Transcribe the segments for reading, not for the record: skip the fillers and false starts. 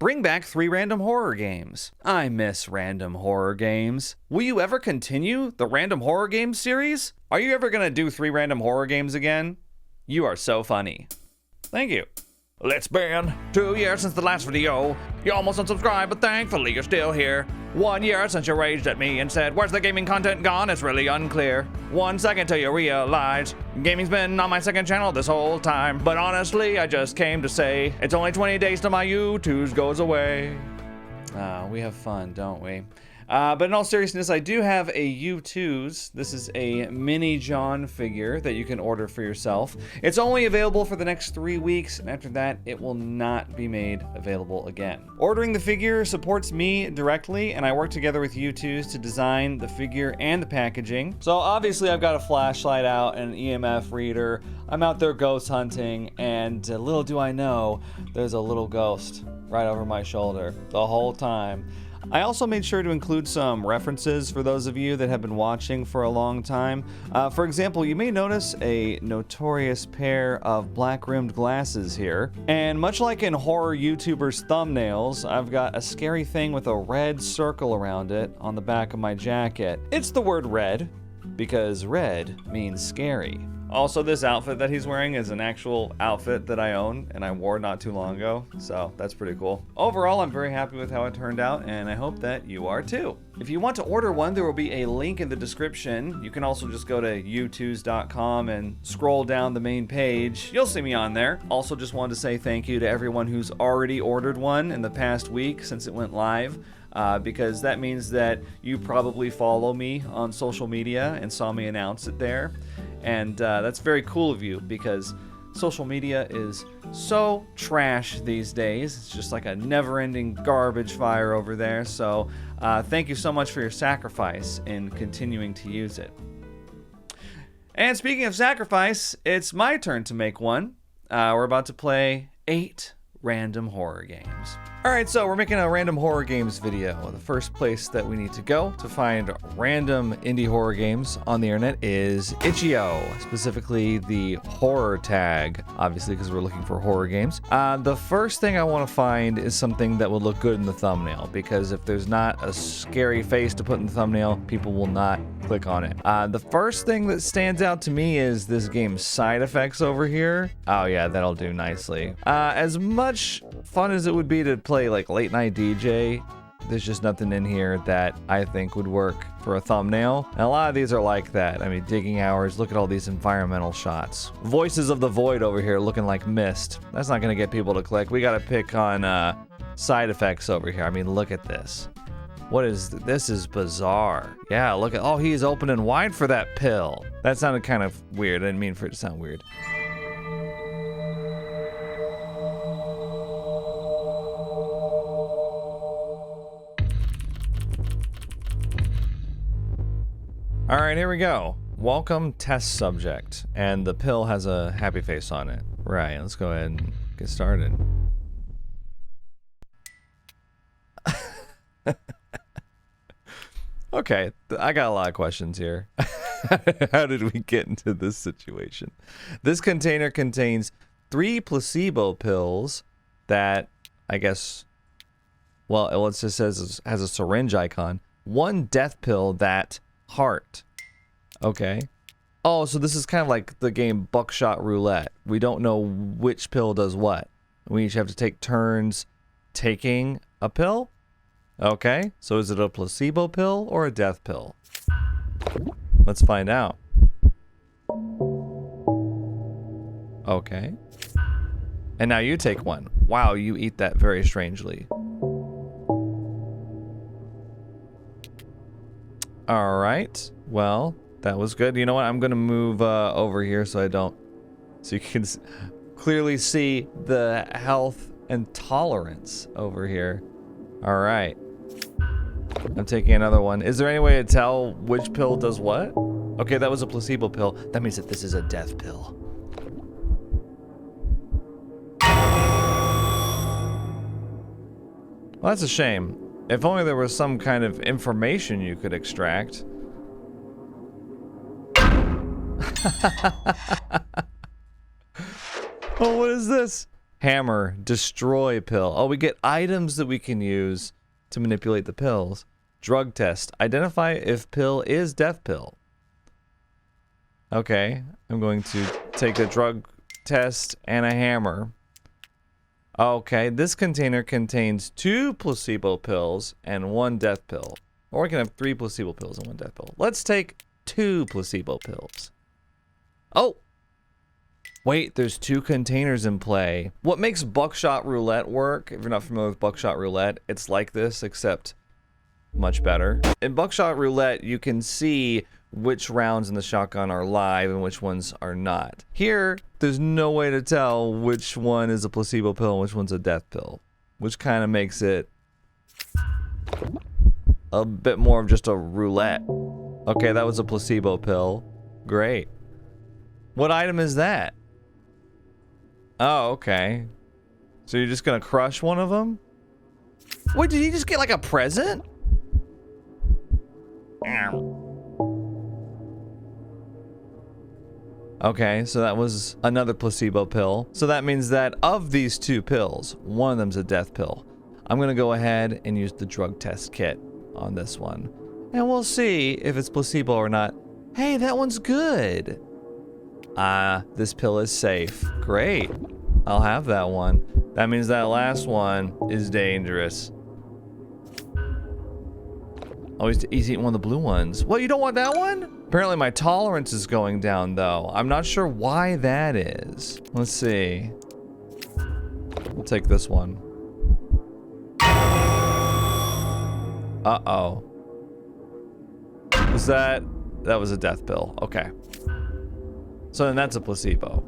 Bring back 3 random horror games. I miss random horror games. Will you ever continue the random horror games series? Are you ever gonna do 3 random horror games again? You are so funny. Thank you. It's been 2 years since the last video. You almost unsubscribed, but thankfully you're still here. 1 year since you raged at me and said, "Where's the gaming content gone?" It's really unclear. 1 second till you realize gaming's been on my second channel this whole time. But honestly, I just came to say it's only 20 days till my YouTubes goes away. We have fun, don't we? But in all seriousness, I do have a U2s. This is a mini John figure that you can order for yourself. It's only available for the next 3 weeks, and after that, it will not be made available again. Ordering the figure supports me directly, and I work together with U2s to design the figure and the packaging. So obviously, I've got a flashlight out and an EMF reader. I'm out there ghost hunting, and little do I know, there's a little ghost right over my shoulder the whole time. I also made sure to include some references for those of you that have been watching for a long time. For example, you may notice a notorious pair of black-rimmed glasses here. And much like in horror YouTubers' thumbnails, I've got a scary thing with a red circle around it on the back of my jacket. It's the word red, because red means scary. Also, this outfit that he's wearing is an actual outfit that I own and I wore not too long ago, so that's pretty cool. Overall, I'm very happy with how it turned out, and I hope that you are too. If you want to order one, there will be a link in the description. You can also just go to u2s.com and scroll down the main page. You'll see me on there. Also, just wanted to say thank you to everyone who's already ordered one in the past week since it went live. Because that means that you probably follow me on social media and saw me announce it there. And that's very cool of you, because social media is so trash these days. It's just like a never-ending garbage fire over there. So thank you so much for your sacrifice in continuing to use it. And speaking of sacrifice, it's my turn to make one. We're about to play 8 random horror games. Alright, so we're making a random horror games video. The first place that we need to go to find random indie horror games on the internet is itch.io, specifically the horror tag, obviously because we're looking for horror games. The first thing I want to find is something that will look good in the thumbnail, because if there's not a scary face to put in the thumbnail, people will not click on it. The first thing that stands out to me is this game's side effects over here. Oh yeah, that'll do nicely. As much fun as it would be to play like late night DJ, there's just nothing in here that I think would work for a thumbnail. And a lot of these are like that. I mean, digging hours, look at all these environmental shots. Voices of the Void over here looking like mist. That's not gonna get people to click. We gotta pick on side effects over here. I mean, look at this. What is this? Is bizarre. Yeah, look at, oh, he's opening wide for that pill. That sounded kind of weird. I didn't mean for it to sound weird. All right, here we go. Welcome, test subject. And the pill has a happy face on it. Right, let's go ahead and get started. Okay, I got a lot of questions here. How did we get into this situation? This container contains 3 placebo pills that, I guess, well, it just says has a syringe icon. 1 death pill that heart. Okay. Oh, so this is kind of like the game Buckshot Roulette. We don't know which pill does what. We each have to take turns taking a pill? Okay, so is it a placebo pill or a death pill? Let's find out. Okay. And now you take one. Wow, you eat that very strangely. All right. Well, that was good. You know what? I'm going to move over here so you can clearly see the health and tolerance over here. All right. I'm taking another one. Is there any way to tell which pill does what? Okay, that was a placebo pill. That means that this is a death pill. Well, that's a shame. If only there was some kind of information you could extract. Oh, what is this? Hammer, destroy pill. Oh, we get items that we can use to manipulate the pills. Drug test, identify if pill is death pill. Okay, I'm going to take a drug test and a hammer. Okay, this container contains 2 placebo pills and 1 death pill. Or we can have 3 placebo pills and 1 death pill. Let's take 2 placebo pills. Oh! Wait, there's 2 containers in play. What makes buckshot roulette work, if you're not familiar with buckshot roulette, it's like this, except much better. In buckshot roulette, you can see which rounds in the shotgun are live and which ones are not. Here, there's no way to tell which one is a placebo pill and which one's a death pill, which kind of makes it a bit more of just a roulette. Okay, that was a placebo pill. Great. What item is that? Oh, okay. So you're just gonna crush one of them? Wait, did he just get like a present? Okay, so that was another placebo pill. So that means that of these 2 pills, one of them's a death pill. I'm gonna go ahead and use the drug test kit on this one. And we'll see if it's placebo or not. Hey, that one's good. This pill is safe. Great. I'll have that one. That means that last one is dangerous. Oh, he's eating one of the blue ones. What, you don't want that one? Apparently my tolerance is going down, though. I'm not sure why that is. Let's see. We'll take this one. Uh-oh. Was that was a death pill. Okay. So then that's a placebo.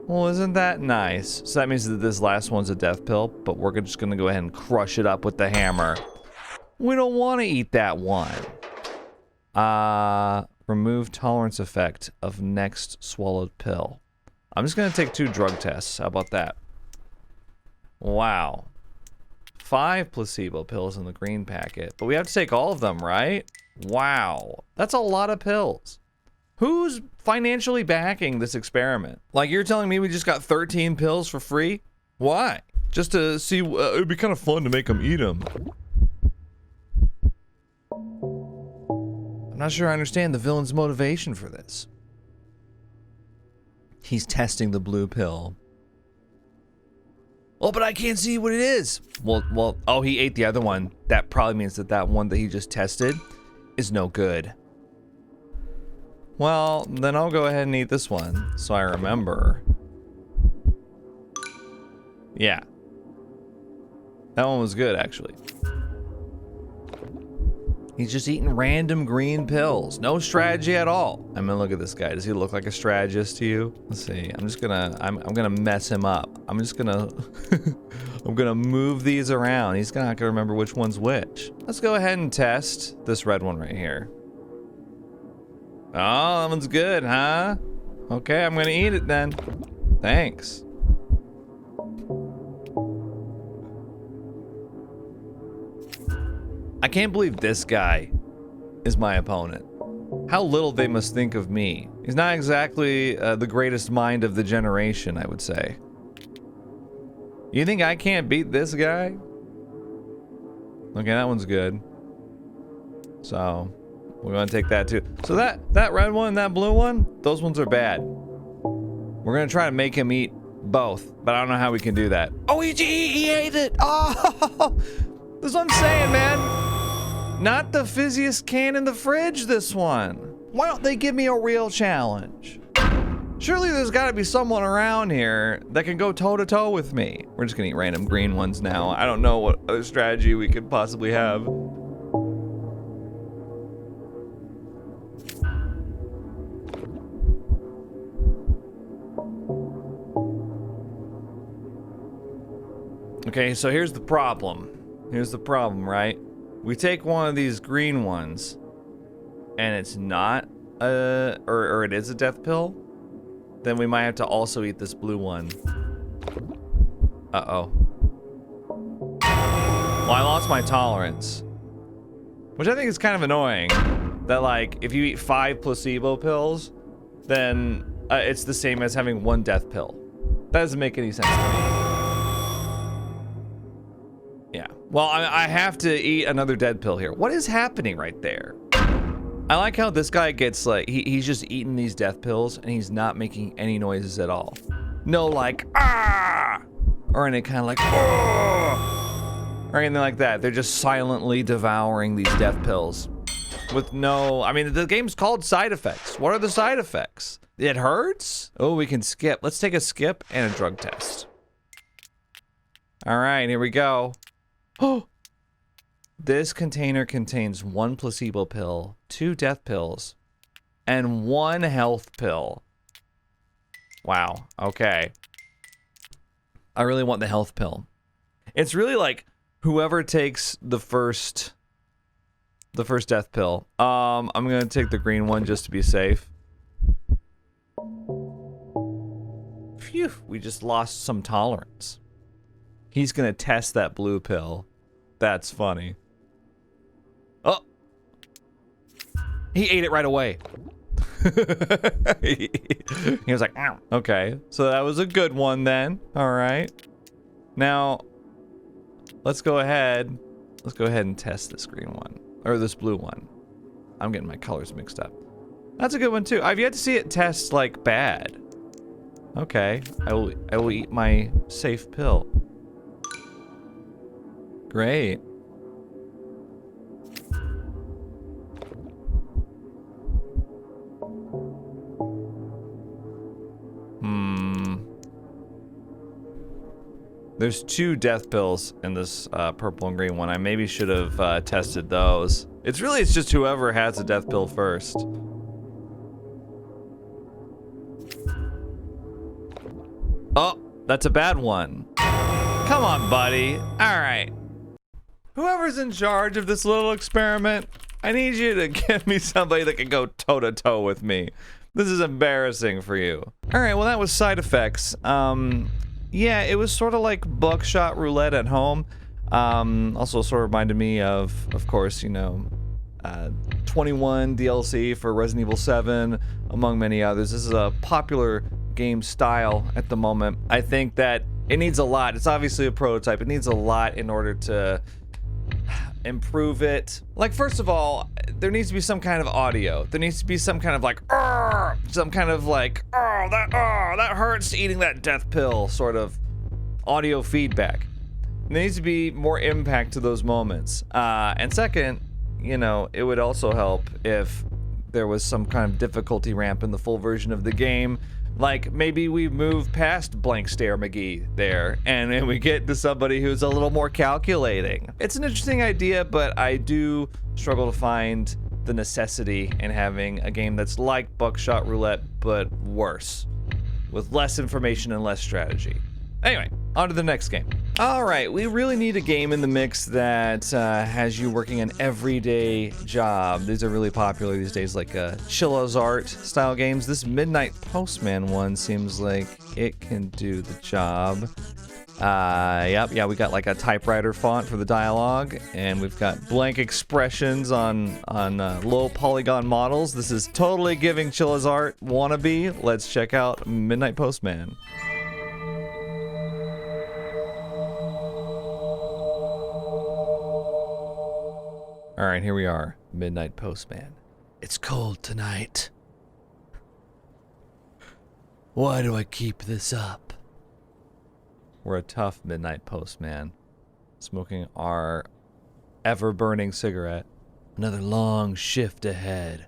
Well, isn't that nice? So that means that this last one's a death pill, but we're just gonna go ahead and crush it up with the hammer. We don't want to eat that one. Remove tolerance effect of next swallowed pill. I'm just gonna take 2 drug tests. How about that? Wow. 5 placebo pills in the green packet, but we have to take all of them, right? Wow. That's a lot of pills. Who's financially backing this experiment? Like, you're telling me we just got 13 pills for free? Why? Just to see, it'd be kind of fun to make them eat them. I'm not sure I understand the villain's motivation for this. He's testing the blue pill. Oh, but I can't see what it is. Well, oh, he ate the other one. That probably means that that one that he just tested is no good. Well, then I'll go ahead and eat this one, so I remember. Yeah. That one was good, actually. He's just eating random green pills. No strategy at all. I mean, look at this guy. Does he look like a strategist to you? Let's see. I'm gonna mess him up. I'm just gonna I'm gonna move these around. He's not gonna remember which one's which. Let's go ahead and test this red one right here. Oh, that one's good, huh? Okay, I'm gonna eat it then. Thanks. I can't believe this guy is my opponent. How little they must think of me. He's not exactly the greatest mind of the generation, I would say. You think I can't beat this guy? Okay, that one's good. So, we're gonna take that too. So that red one, that blue one, those ones are bad. We're gonna try to make him eat both, but I don't know how we can do that. Oh, he ate it! Oh! That's what I'm saying, man. Not the fizziest can in the fridge, this one. Why don't they give me a real challenge? Surely there's gotta be someone around here that can go toe-to-toe with me. We're just gonna eat random green ones now. I don't know what other strategy we could possibly have. Okay, so here's the problem. Here's the problem, right? We take one of these green ones, and it's not or it is a death pill, then we might have to also eat this blue one. Uh-oh. Well, I lost my tolerance, which I think is kind of annoying. That, like, if you eat 5 placebo pills, then it's the same as having one death pill. That doesn't make any sense to me. Yeah. Well, I have to eat another dead pill here. What is happening right there? I like how this guy gets like, he's just eating these death pills and he's not making any noises at all. No like, ah! Or any kind of like, oh! Or anything like that. They're just silently devouring these death pills. With no, I mean, the game's called side effects. What are the side effects? It hurts? Oh, we can skip. Let's take a skip and a drug test. All right, here we go. Oh, this container contains 1 placebo pill, 2 death pills, and 1 health pill. Wow, okay. I really want the health pill. It's really like whoever takes the first death pill. I'm gonna take the green one just to be safe. Phew, we just lost some tolerance. He's gonna test that blue pill. That's funny. Oh! He ate it right away. He was like, ow. Okay, so that was a good one then. Alright. Now, let's go ahead and test this green one. Or this blue one. I'm getting my colors mixed up. That's a good one too. I've yet to see it test like bad. Okay, I will eat my safe pill. Great. There's 2 death pills in this purple and green one. I maybe should have tested those. It's just whoever has a death pill first. Oh, that's a bad one. Come on, buddy. All right. Whoever's in charge of this little experiment, I need you to give me somebody that can go toe-to-toe with me. This is embarrassing for you. All right, well, that was side effects. Yeah, it was sort of like buckshot roulette at home. Also sort of reminded me of course, you know, 21 DLC for Resident Evil 7, among many others. This is a popular game style at the moment. I think that it needs a lot. It's obviously a prototype. It needs a lot in order to improve it. Like, first of all, there needs to be some kind of audio. There needs to be some kind of like, some kind of like, that hurts eating that death pill sort of audio feedback. There needs to be more impact to those moments. And second, you know, it would also help if there was some kind of difficulty ramp in the full version of the game. Like, maybe we move past Blank Stare McGee there, and then we get to somebody who's a little more calculating. It's an interesting idea, but I do struggle to find the necessity in having a game that's like Buckshot Roulette, but worse. With less information and less strategy. Anyway, on to the next game. Alright, we really need a game in the mix that has you working an everyday job. These are really popular these days, like Chilla's Art style games. This Midnight Postman one seems like it can do the job. Yeah, we got like a typewriter font for the dialogue, and we've got blank expressions on low polygon models. This is totally giving Chilla's Art wannabe. Let's check out Midnight Postman. Alright, here we are. Midnight Postman. It's cold tonight. Why do I keep this up? We're a tough Midnight Postman, smoking our ever-burning cigarette. Another long shift ahead.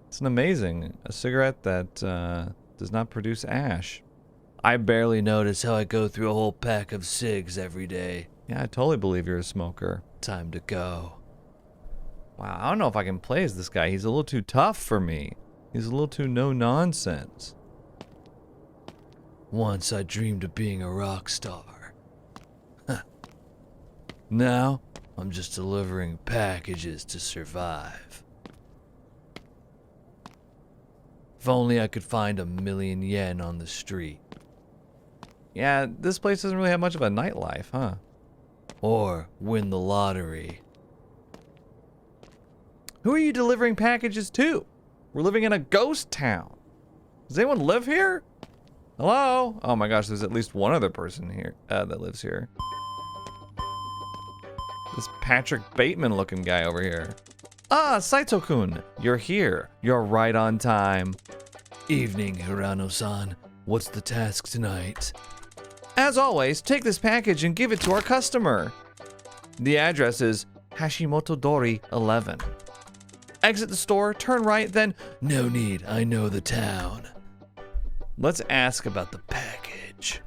It's an amazing. A cigarette that does not produce ash. I barely notice how I go through a whole pack of cigs every day. Yeah, I totally believe you're a smoker. Time to go. Wow, I don't know if I can play as this guy. He's a little too tough for me. He's a little too no-nonsense. Once I dreamed of being a rock star. Huh. Now, I'm just delivering packages to survive. If only I could find 1,000,000 yen on the street. Yeah, this place doesn't really have much of a nightlife, huh? Or win the lottery. Who are you delivering packages to? We're living in a ghost town. Does anyone live here? Hello? Oh my gosh, there's at least one other person here that lives here. This Patrick Bateman looking guy over here. Ah, Saito-kun, you're here. You're right on time. Evening, Hirano-san. What's the task tonight? As always, take this package and give it to our customer. The address is Hashimoto Dori 11. Exit the store, turn right, then... No need, I know the town. Let's ask about the package.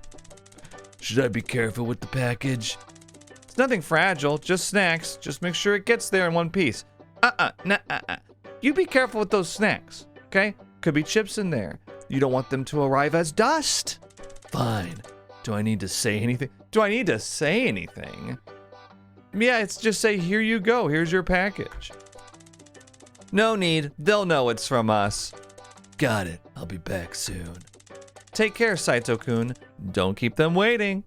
Should I be careful with the package? It's nothing fragile, just snacks. Just make sure it gets there in one piece. You be careful with those snacks, okay? Could be chips in there. You don't want them to arrive as dust. Fine. Do I need to say anything? Yeah, it's just say, here you go, here's your package. No need, they'll know it's from us. Got it, I'll be back soon. Take care, Saito-kun. Don't keep them waiting.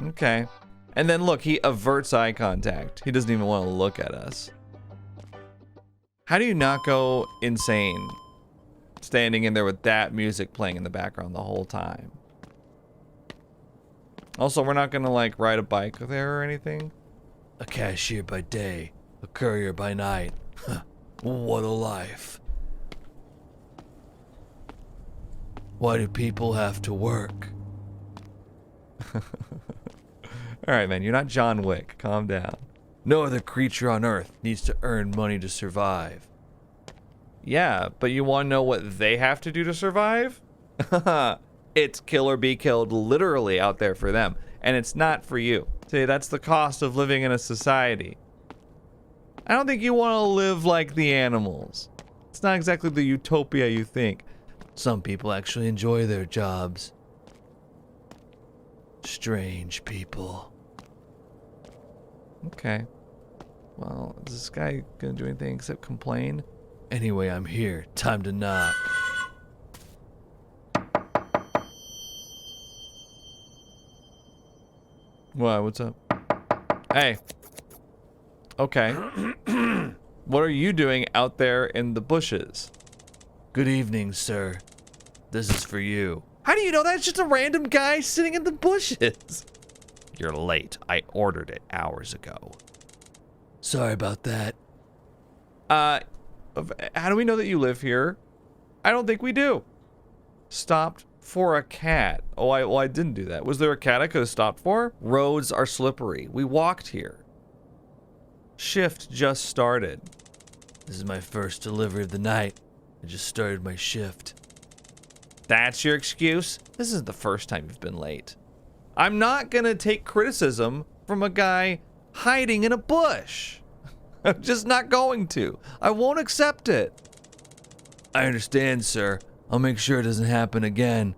Okay. And then look, he averts eye contact. He doesn't even want to look at us. How do you not go insane standing in there with that music playing in the background the whole time? Also, we're not gonna like ride a bike there or anything. A cashier by day, a courier by night. What a life. Why do people have to work? Alright, man, you're not John Wick. Calm down. No other creature on Earth needs to earn money to survive. Yeah, but you want to know what they have to do to survive? It's kill or be killed literally out there for them. And it's not for you. See, that's the cost of living in a society. I don't think you want to live like the animals. It's not exactly the utopia you think. Some people actually enjoy their jobs. Strange people. Okay. Well, is this guy gonna do anything except complain? Anyway, I'm here. Time to knock. What? What's up? Hey. Okay. What are you doing out there in the bushes? Good evening, sir. This is for you. How do you know that's just a random guy sitting in the bushes? You're late. I ordered it hours ago. Sorry about that. How do we know that you live here? I don't think we do. Stopped for a cat. Oh, I didn't do that. Was there a cat I could have stopped for? Roads are slippery. We walked here. Shift just started. This is my first delivery of the night. I just started my shift. That's your excuse? This isn't the first time you've been late. I'm not gonna take criticism from a guy hiding in a bush. I'm just not going to. I won't accept it. I understand, sir. I'll make sure it doesn't happen again.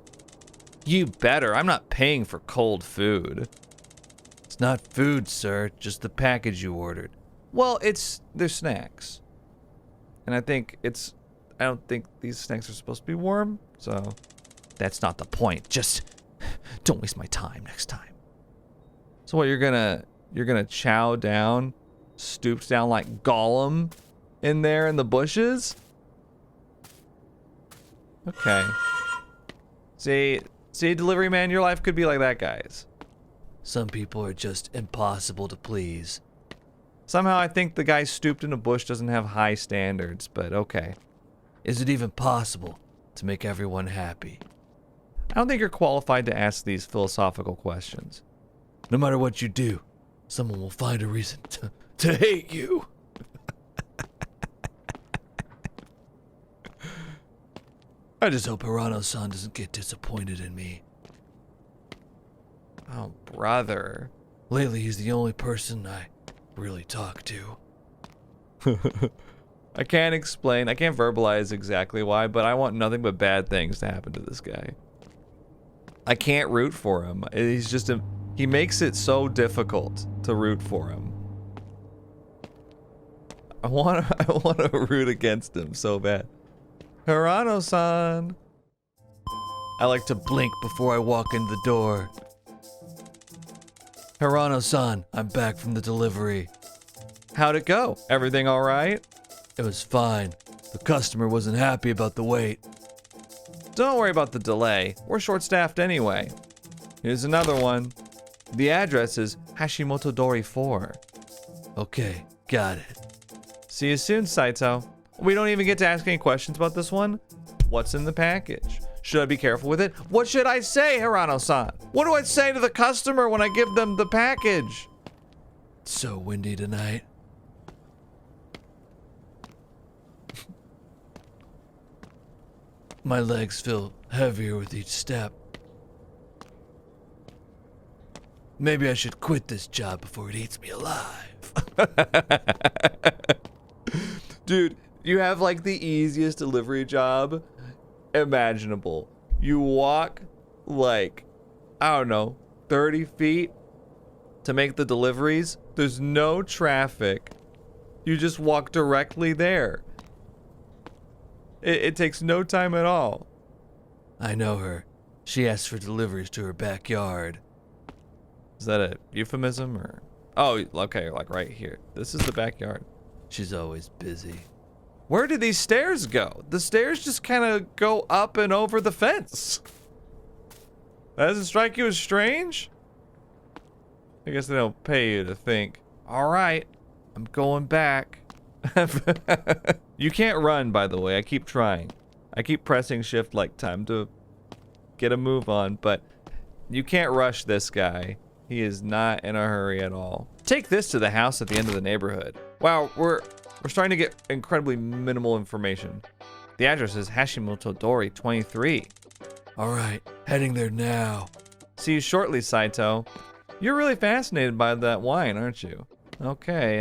You better. I'm not paying for cold food. It's not food, sir. Just the package you ordered. Well, they're snacks. And I don't think these snacks are supposed to be warm, so that's not the point. Just don't waste my time next time. So what, you're gonna chow down, stooped down like Gollum in there in the bushes? Okay. See, delivery man, your life could be like that guy's. Some people are just impossible to please. Somehow I think the guy stooped in a bush doesn't have high standards, but okay. Is it even possible to make everyone happy? I don't think you're qualified to ask these philosophical questions. No matter what you do, someone will find a reason to hate you. I just hope Hirano-san doesn't get disappointed in me. Oh, brother. Lately, he's the only person I really talk to. I can't explain, I can't verbalize exactly why, but I want nothing but bad things to happen to this guy. I can't root for him. He's just he makes it so difficult to root for him. I want to root against him so bad. Hirano-san. I like to blink before I walk in the door. Hirano-san, I'm back from the delivery. How'd it go? Everything all right? It was fine. The customer wasn't happy about the wait. Don't worry about the delay. We're short-staffed anyway. Here's another one. The address is Hashimoto Dori 4. Okay, got it. See you soon, Saito. We don't even get to ask any questions about this one. What's in the package? Should I be careful with it? What should I say, Hirano-san? What do I say to the customer when I give them the package? It's so windy tonight. My legs feel heavier with each step. Maybe I should quit this job before it eats me alive. Dude, you have like the easiest delivery job imaginable. You walk like, I don't know, 30 feet to make the deliveries. There's no traffic. You just walk directly there. It takes no time at all. I know her. She asks for deliveries to her backyard. Is that a euphemism or? Oh, okay, like right here. This is the backyard. She's always busy. Where did these stairs go? The stairs just kind of go up and over the fence. That doesn't strike you as strange? I guess they don't pay you to think. All right, I'm going back. You can't run, by the way. I keep trying. I keep pressing shift like time to get a move on, but you can't rush this guy. He is not in a hurry at all. Take this to the house at the end of the neighborhood. Wow, we're starting to get incredibly minimal information. The address is Hashimoto Dori 23. All right, heading there now. See you shortly, Saito. You're really fascinated by that wine, aren't you? Okay,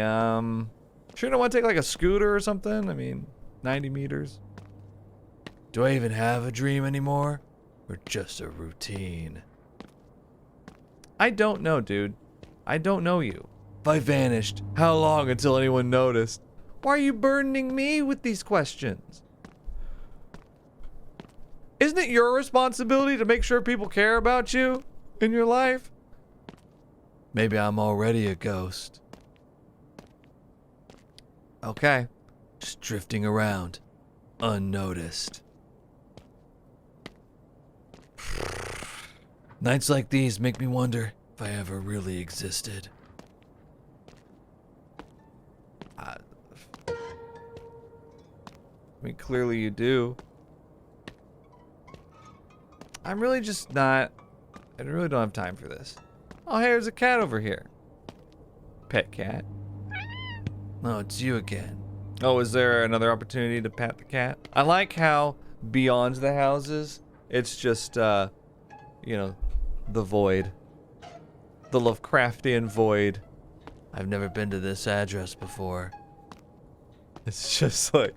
sure you don't want to take like a scooter or something? I mean, 90 meters. Do I even have a dream anymore? Or just a routine? I don't know, dude. I don't know you. If I vanished, how long until anyone noticed? Why are you burdening me with these questions? Isn't it your responsibility to make sure people care about you in your life? Maybe I'm already a ghost. Okay. Just drifting around, unnoticed. Nights like these make me wonder if I ever really existed. I mean, clearly you do. I'm really just not... I really don't have time for this. Oh, hey, there's a cat over here. Pet cat. No, it's you again. Oh, is there another opportunity to pat the cat? I like how beyond the houses, it's just, you know, the void. The Lovecraftian void. I've never been to this address before. It's just like,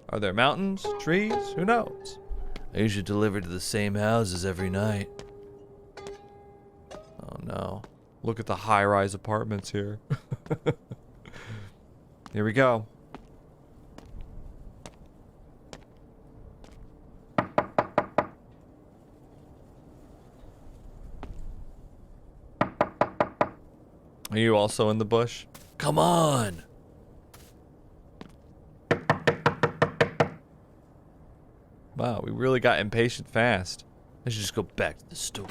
are there mountains, trees? Who knows? I usually deliver to the same houses every night. Oh no. Look at the high-rise apartments here. Here we go. Are you also in the bush? Come on! Wow, we really got impatient fast. I should just go back to the store.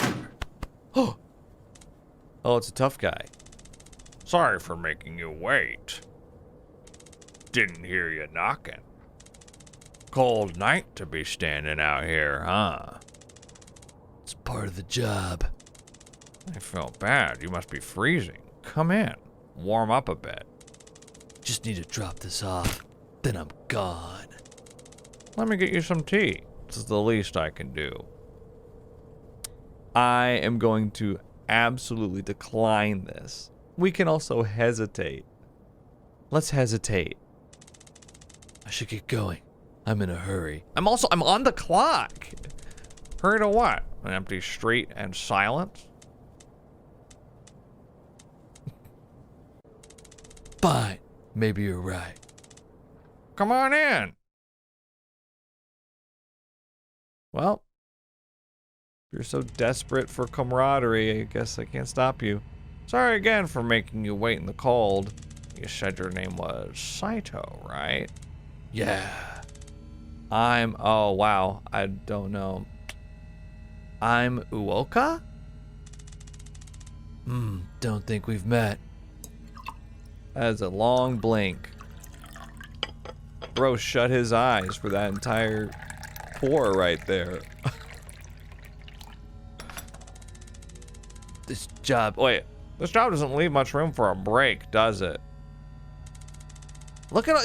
Oh, it's a tough guy. Sorry for making you wait. Didn't hear you knocking. Cold night to be standing out here, huh? It's part of the job. I feel bad. You must be freezing. Come in. Warm up a bit. Just need to drop this off. Then I'm gone. Let me get you some tea. This is the least I can do. I am going to absolutely decline this. We can also hesitate. Let's hesitate. I should get going. I'm in a hurry. I'm on the clock. Hurry to what? An empty street and silence? Fine. Maybe you're right. Come on in. Well, if you're so desperate for camaraderie, I guess I can't stop you. Sorry again for making you wait in the cold. You said your name was Saito, right? Yeah. Oh wow, I don't know. I'm Uoka? Don't think we've met. That's a long blink. Bro shut his eyes for that entire pour right there. This job, Wait, this job doesn't leave much room for a break, does it? Look at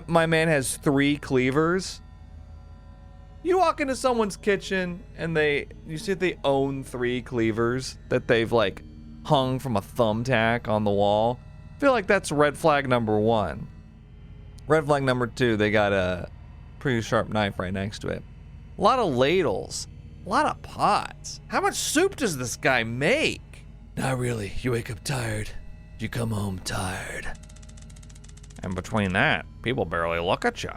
my man has 3 cleavers. You walk into someone's kitchen and you see they own 3 cleavers that they've like hung from a thumbtack on the wall. I feel like that's red flag number 1. Red flag number 2, they got a pretty sharp knife right next to it. A lot of ladles, a lot of pots. How much soup does this guy make? not really. You wake up tired. You come home tired. And between that, people barely look at you.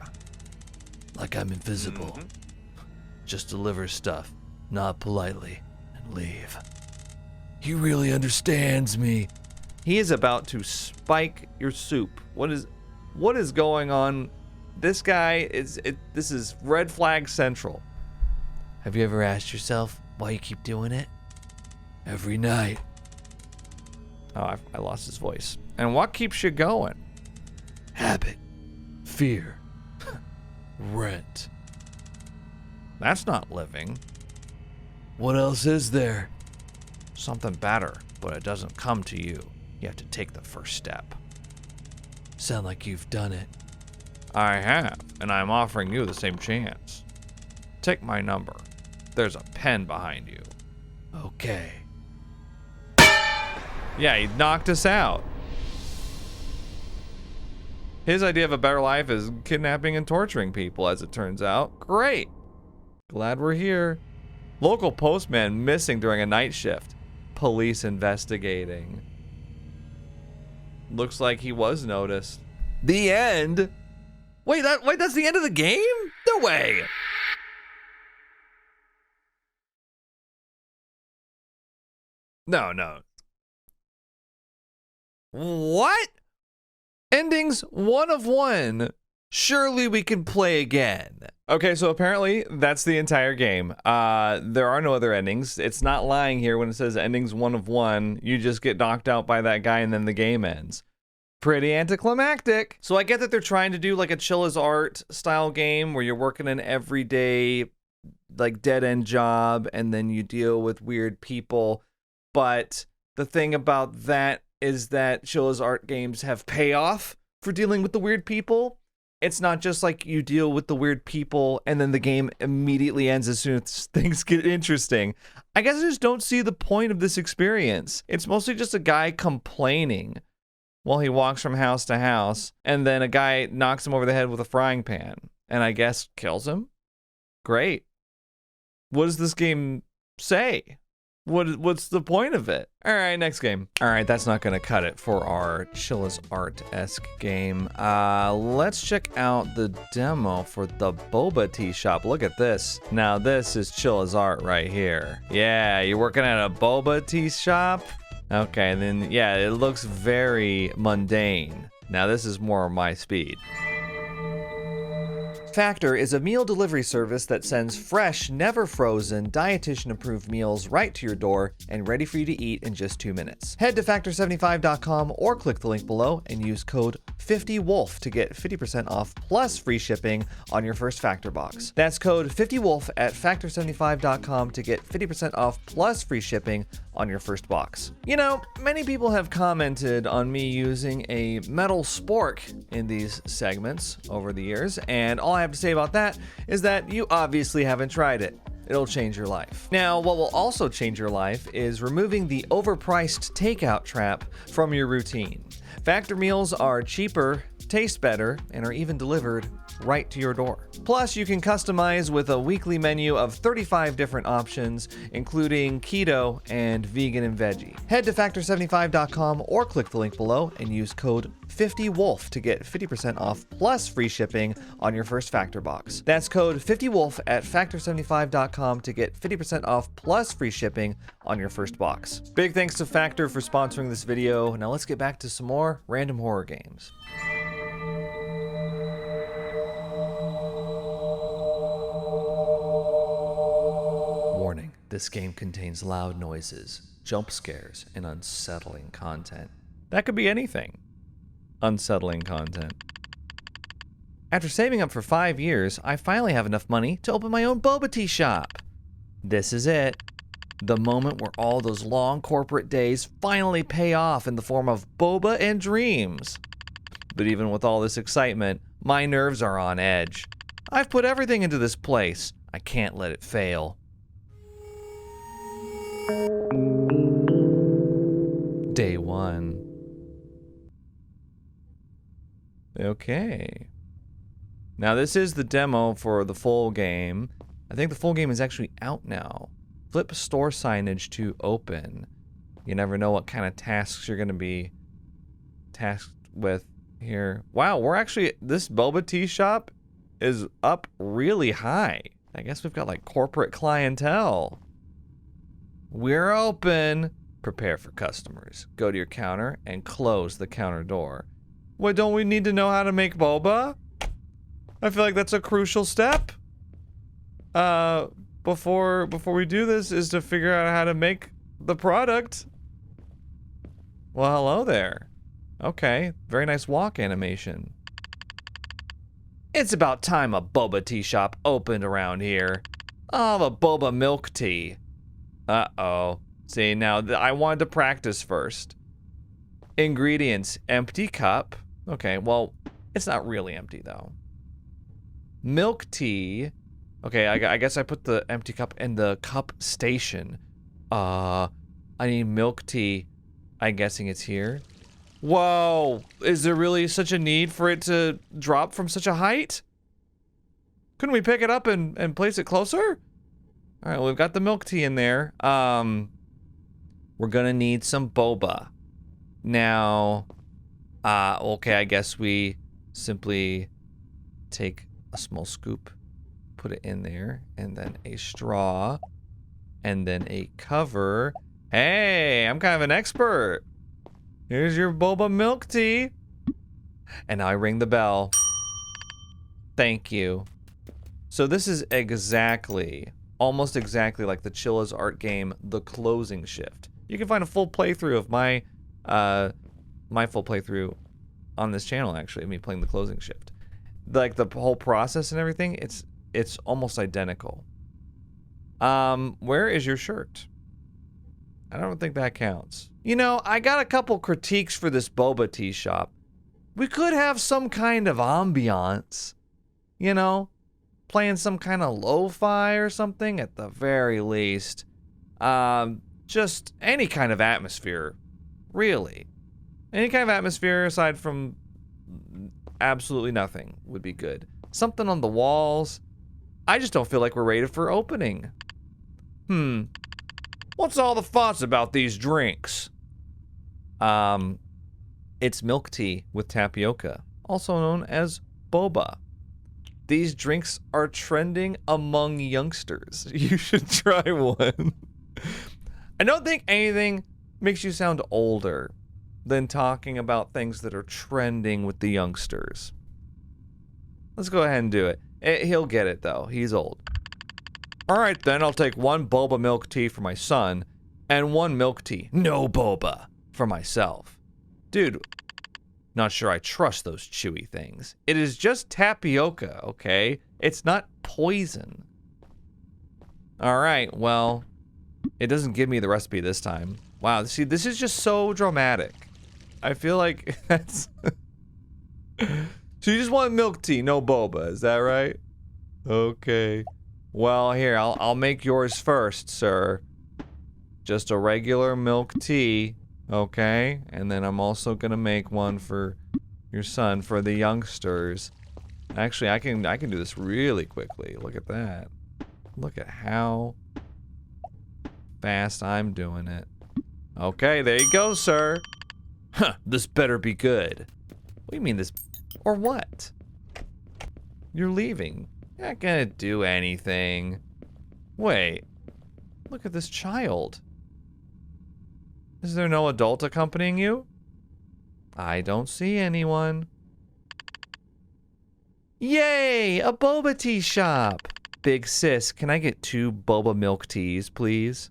Like I'm invisible. Just deliver stuff, nod politely, and leave. He really understands me. He is about to spike your soup. What is going on? This guy this is red flag central. Have you ever asked yourself why you keep doing it? Every night. Oh, I lost his voice. And what keeps you going? Habit. Fear. Rent. That's not living. What else is there? Something better, but it doesn't come to you. You have to take the first step. Sound like you've done it. I have, and I'm offering you the same chance. Take my number. There's a pen behind you. Okay. Yeah, he knocked us out. His idea of a better life is kidnapping and torturing people, as it turns out. Great. Glad we're here. Local postman missing during a night shift. Police investigating. Looks like he was noticed. The end? Wait, that's the end of the game? No way. No. What? Endings 1 of 1. Surely we can play again. Okay, so apparently that's the entire game. There are no other endings. It's not lying here when it says endings 1 of 1. You just get knocked out by that guy and then the game ends. Pretty anticlimactic. So I get that they're trying to do like a chill as art style game where you're working an everyday like dead-end job and then you deal with weird people. But the thing about that is that chill as art games have payoff for dealing with the weird people. It's not just like you deal with the weird people and then the game immediately ends as soon as things get interesting. I guess I just don't see the point of this experience. It's mostly just a guy complaining while he walks from house to house, and then a guy knocks him over the head with a frying pan, and I guess kills him? Great. What does this game say? What's the point of it? All right, next game. All right, that's not gonna cut it for our chill as art-esque game. Let's check out the demo for the boba tea shop. Look at this. Now this is chill as art right here. Yeah, you're working at a boba tea shop? Okay, then yeah, it looks very mundane. Now this is more my speed. Factor is a meal delivery service that sends fresh, never frozen, dietitian-approved meals right to your door and ready for you to eat in just 2 minutes. Head to factor75.com or click the link below and use code 50WOLF to get 50% off plus free shipping on your first Factor box. That's code 50WOLF at factor75.com to get 50% off plus free shipping on your first box. You know, many people have commented on me using a metal spork in these segments over the years, and all I have to say about that is that you obviously haven't tried it. It'll change your life. Now, what will also change your life is removing the overpriced takeout trap from your routine. Factor meals are cheaper, taste better, and are even delivered right to your door. Plus, you can customize with a weekly menu of 35 different options, including keto and vegan and veggie. Head to factor75.com or click the link below and use code 50WOLF to get 50% off plus free shipping on your first Factor box. That's code 50WOLF at factor75.com to get 50% off plus free shipping on your first box. Big thanks to Factor for sponsoring this video. Now let's get back to some more random horror games. This game contains loud noises, jump scares, and unsettling content. That could be anything. Unsettling content. After saving up for 5 years, I finally have enough money to open my own boba tea shop. This is it. The moment where all those long corporate days finally pay off in the form of boba and dreams. But even with all this excitement, my nerves are on edge. I've put everything into this place. I can't let it fail. Day 1. Okay. Now this is the demo for the full game. I think the full game is actually out now. Flip store signage to open. You never know what kind of tasks you're going to be tasked with here. Wow, we're actually, this boba tea shop is up really high. I guess we've got like corporate clientele. We're open. Prepare for customers. Go to your counter and close the counter door. What, don't we need to know how to make boba? I feel like that's a crucial step. Before we do this is to figure out how to make the product. Well, hello there. Okay, very nice walk animation. It's about time a boba tea shop opened around here. I'll have a boba milk tea. Uh-oh. See, now I wanted to practice first. Ingredients, empty cup. Okay, well, it's not really empty though. Milk tea. Okay, I guess I put the empty cup in the cup station. I need milk tea. I'm guessing it's here. Whoa, is there really such a need for it to drop from such a height? Couldn't we pick it up and place it closer? All right, well, we've got the milk tea in there. We're gonna need some boba. Now, okay, I guess we simply take a small scoop, put it in there, and then a straw, and then a cover. Hey, I'm kind of an expert. Here's your boba milk tea. And now I ring the bell. Thank you. So this is exactly, almost exactly like the Chilla's art game, The Closing Shift. You can find a full playthrough of my full playthrough on this channel, actually, me playing The Closing Shift. Like the whole process and everything, it's almost identical. Where is your shirt? I don't think that counts. You know, I got a couple critiques for this boba tea shop. We could have some kind of ambiance, you know, playing some kind of lo-fi or something at the very least. Just any kind of atmosphere, really. Any kind of atmosphere aside from absolutely nothing would be good. Something on the walls. I just don't feel like we're ready for opening. What's all the fuss about these drinks? It's milk tea with tapioca, also known as boba. These drinks are trending among youngsters. You should try one. I don't think anything makes you sound older than talking about things that are trending with the youngsters. Let's go ahead and do it. He'll get it, though. He's old. All right, then. I'll take 1 boba milk tea for my son and 1 milk tea, no boba, for myself. Dude, not sure I trust those chewy things. It is just tapioca, okay? It's not poison. All right, well, it doesn't give me the recipe this time. Wow, see, this is just so dramatic. I feel like that's... So you just want milk tea, no boba, is that right? Okay. Well, here, I'll make yours first, sir. Just a regular milk tea, okay? And then I'm also gonna make one for your son, for the youngsters. Actually, I can do this really quickly. Look at that. Look at how fast I'm doing it. Okay, there you go, sir. Huh, this better be good. What do you mean this? Or what? You're leaving. You're not gonna do anything. Wait. Look at this child. Is there no adult accompanying you? I don't see anyone. Yay! A boba tea shop! Big sis, can I get 2 boba milk teas, please?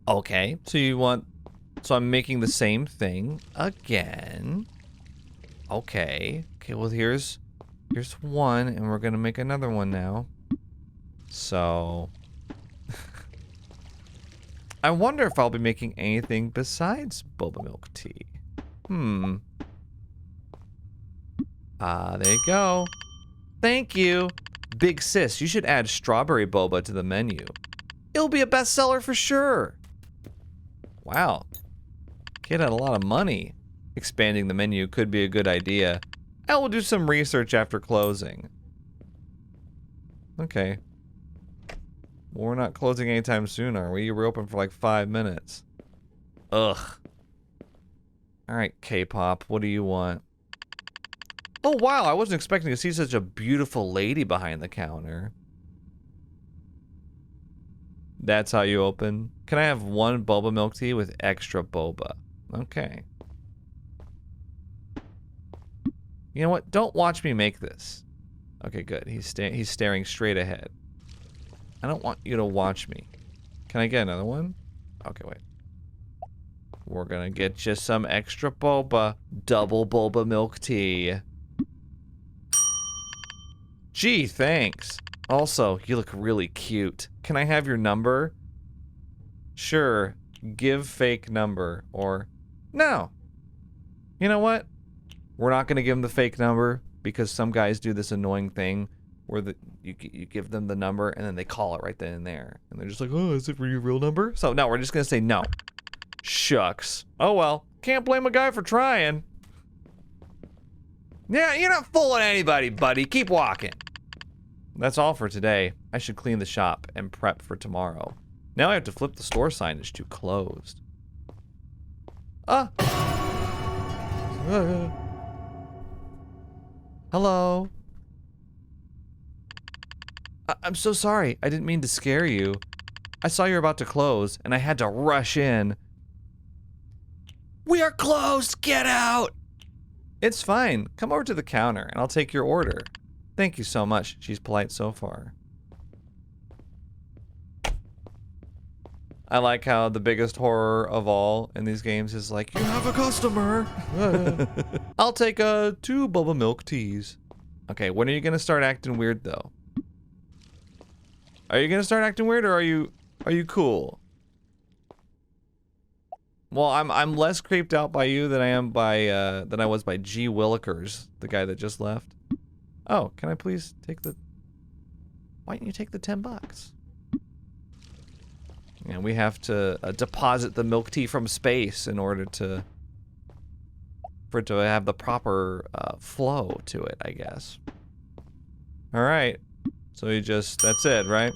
Okay, so I'm making the same thing again. Okay, well here's one, and we're gonna make another one now. So, I wonder if I'll be making anything besides boba milk tea. There you go. Thank you. Big sis, you should add strawberry boba to the menu. It'll be a bestseller for sure. Wow. Kid had a lot of money. Expanding the menu could be a good idea. I will do some research after closing. Okay. Well, we're not closing anytime soon, are we? We're open for like 5 minutes. Ugh. Alright, K-pop, what do you want? Oh, wow, I wasn't expecting to see such a beautiful lady behind the counter. That's how you open? Can I have 1 boba milk tea with extra boba? Okay. You know what? Don't watch me make this. Okay, good. He's staring straight ahead. I don't want you to watch me. Can I get another one? Okay, wait. We're gonna get you some extra boba. Double boba milk tea. Gee, thanks. Also, you look really cute. Can I have your number? Sure. Give fake number. Or, no. You know what? We're not gonna give him the fake number because some guys do this annoying thing where you give them the number and then they call it right then and there. And they're just like, oh, is it for your real number? So, no, we're just gonna say no. Shucks. Oh well. Can't blame a guy for trying. Yeah, you're not fooling anybody, buddy. Keep walking. That's all for today. I should clean the shop and prep for tomorrow. Now I have to flip the store signage to closed. Hello. I'm so sorry. I didn't mean to scare you. I saw you were about to close, and I had to rush in. We are closed! Get out! It's fine. Come over to the counter, and I'll take your order. Thank you so much. She's polite so far. I like how the biggest horror of all in these games is like, you have a customer! I'll take 2 boba milk teas. Okay, when are you gonna start acting weird, though? Are you gonna start acting weird, or are you cool? Well, I'm less creeped out by you than I am by than I was by G. Willikers, the guy that just left. Oh, can I please take the... Why don't you take the $10? And we have to deposit the milk tea from space in order for it to have the proper flow to it, I guess. Alright. So you just... That's it, right?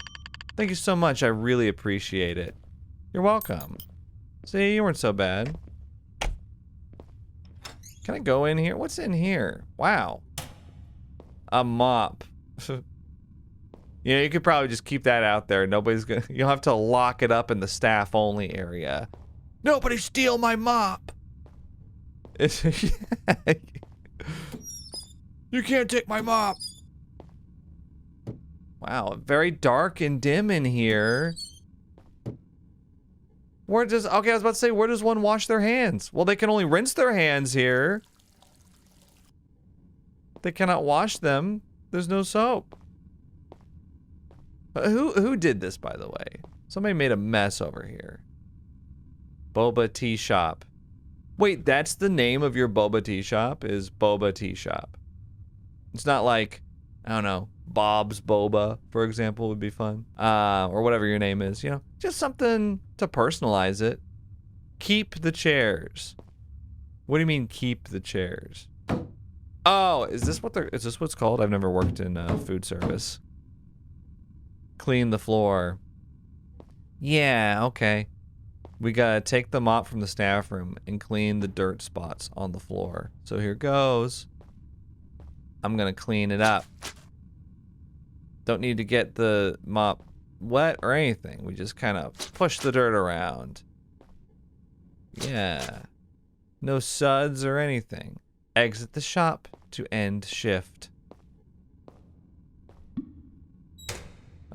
Thank you so much. I really appreciate it. You're welcome. See, you weren't so bad. Can I go in here? What's in here? Wow. A mop. You know, you could probably just keep that out there. Nobody's gonna... You'll have to lock it up in the staff-only area. Nobody steal my mop! It's... You can't take my mop! Wow, very dark and dim in here. Where does... Okay, I was about to say, where does one wash their hands? Well, they can only rinse their hands here. They cannot wash them. There's no soap. Who did this, by the way? Somebody made a mess over here. Boba Tea Shop. Wait, that's the name of your boba tea shop? Is Boba Tea Shop. It's not like, I don't know, Bob's Boba, for example, would be fun. Or whatever your name is, you know? Just something to personalize it. Keep the chairs. What do you mean, keep the chairs? Oh, is this what it's called? I've never worked in food service. Clean the floor. Yeah, okay. We gotta take the mop from the staff room and clean the dirt spots on the floor. So here goes. I'm gonna clean it up. Don't need to get the mop wet or anything. We just kind of push the dirt around. Yeah. No suds or anything. Exit the shop to end shift.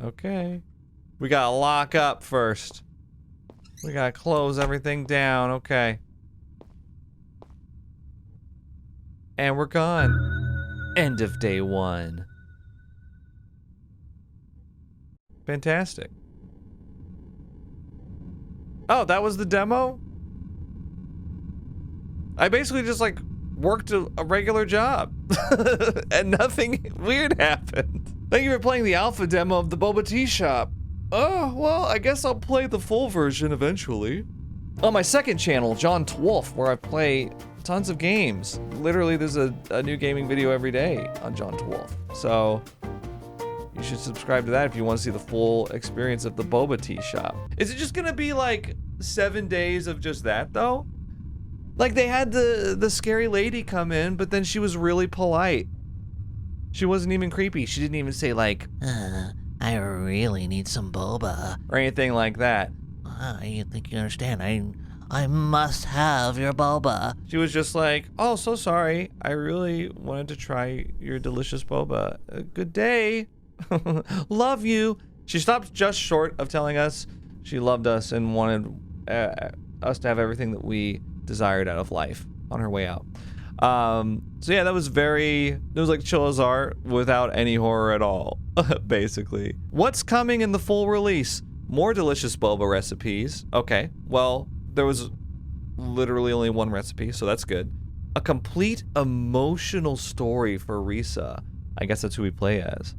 Okay. We gotta lock up first. We gotta close everything down. Okay. And we're gone. End of day 1. Fantastic. Oh, that was the demo? I basically just like worked a regular job and nothing weird happened. Thank you for playing the alpha demo of the boba tea shop. Oh, well, I guess I'll play the full version eventually. On my second channel, John Wolfe, where I play tons of games. Literally, there's a new gaming video every day on John Wolfe. So you should subscribe to that if you want to see the full experience of the boba tea shop. Is it just gonna be like 7 days of just that though? Like they had the scary lady come in, but then she was really polite. She wasn't even creepy. She didn't even say like, I really need some boba. or anything like that. I think you understand. I must have your boba. She was just like, oh, so sorry. I really wanted to try your delicious boba. Good day. Love you. She stopped just short of telling us she loved us and wanted us to have everything that we desired out of life on her way out. So yeah, that was it was like chill as art without any horror at all, basically. What's coming in the full release? More delicious boba recipes. Okay, well, there was literally only one recipe, so that's good. A complete emotional story for Risa. I guess that's who we play as.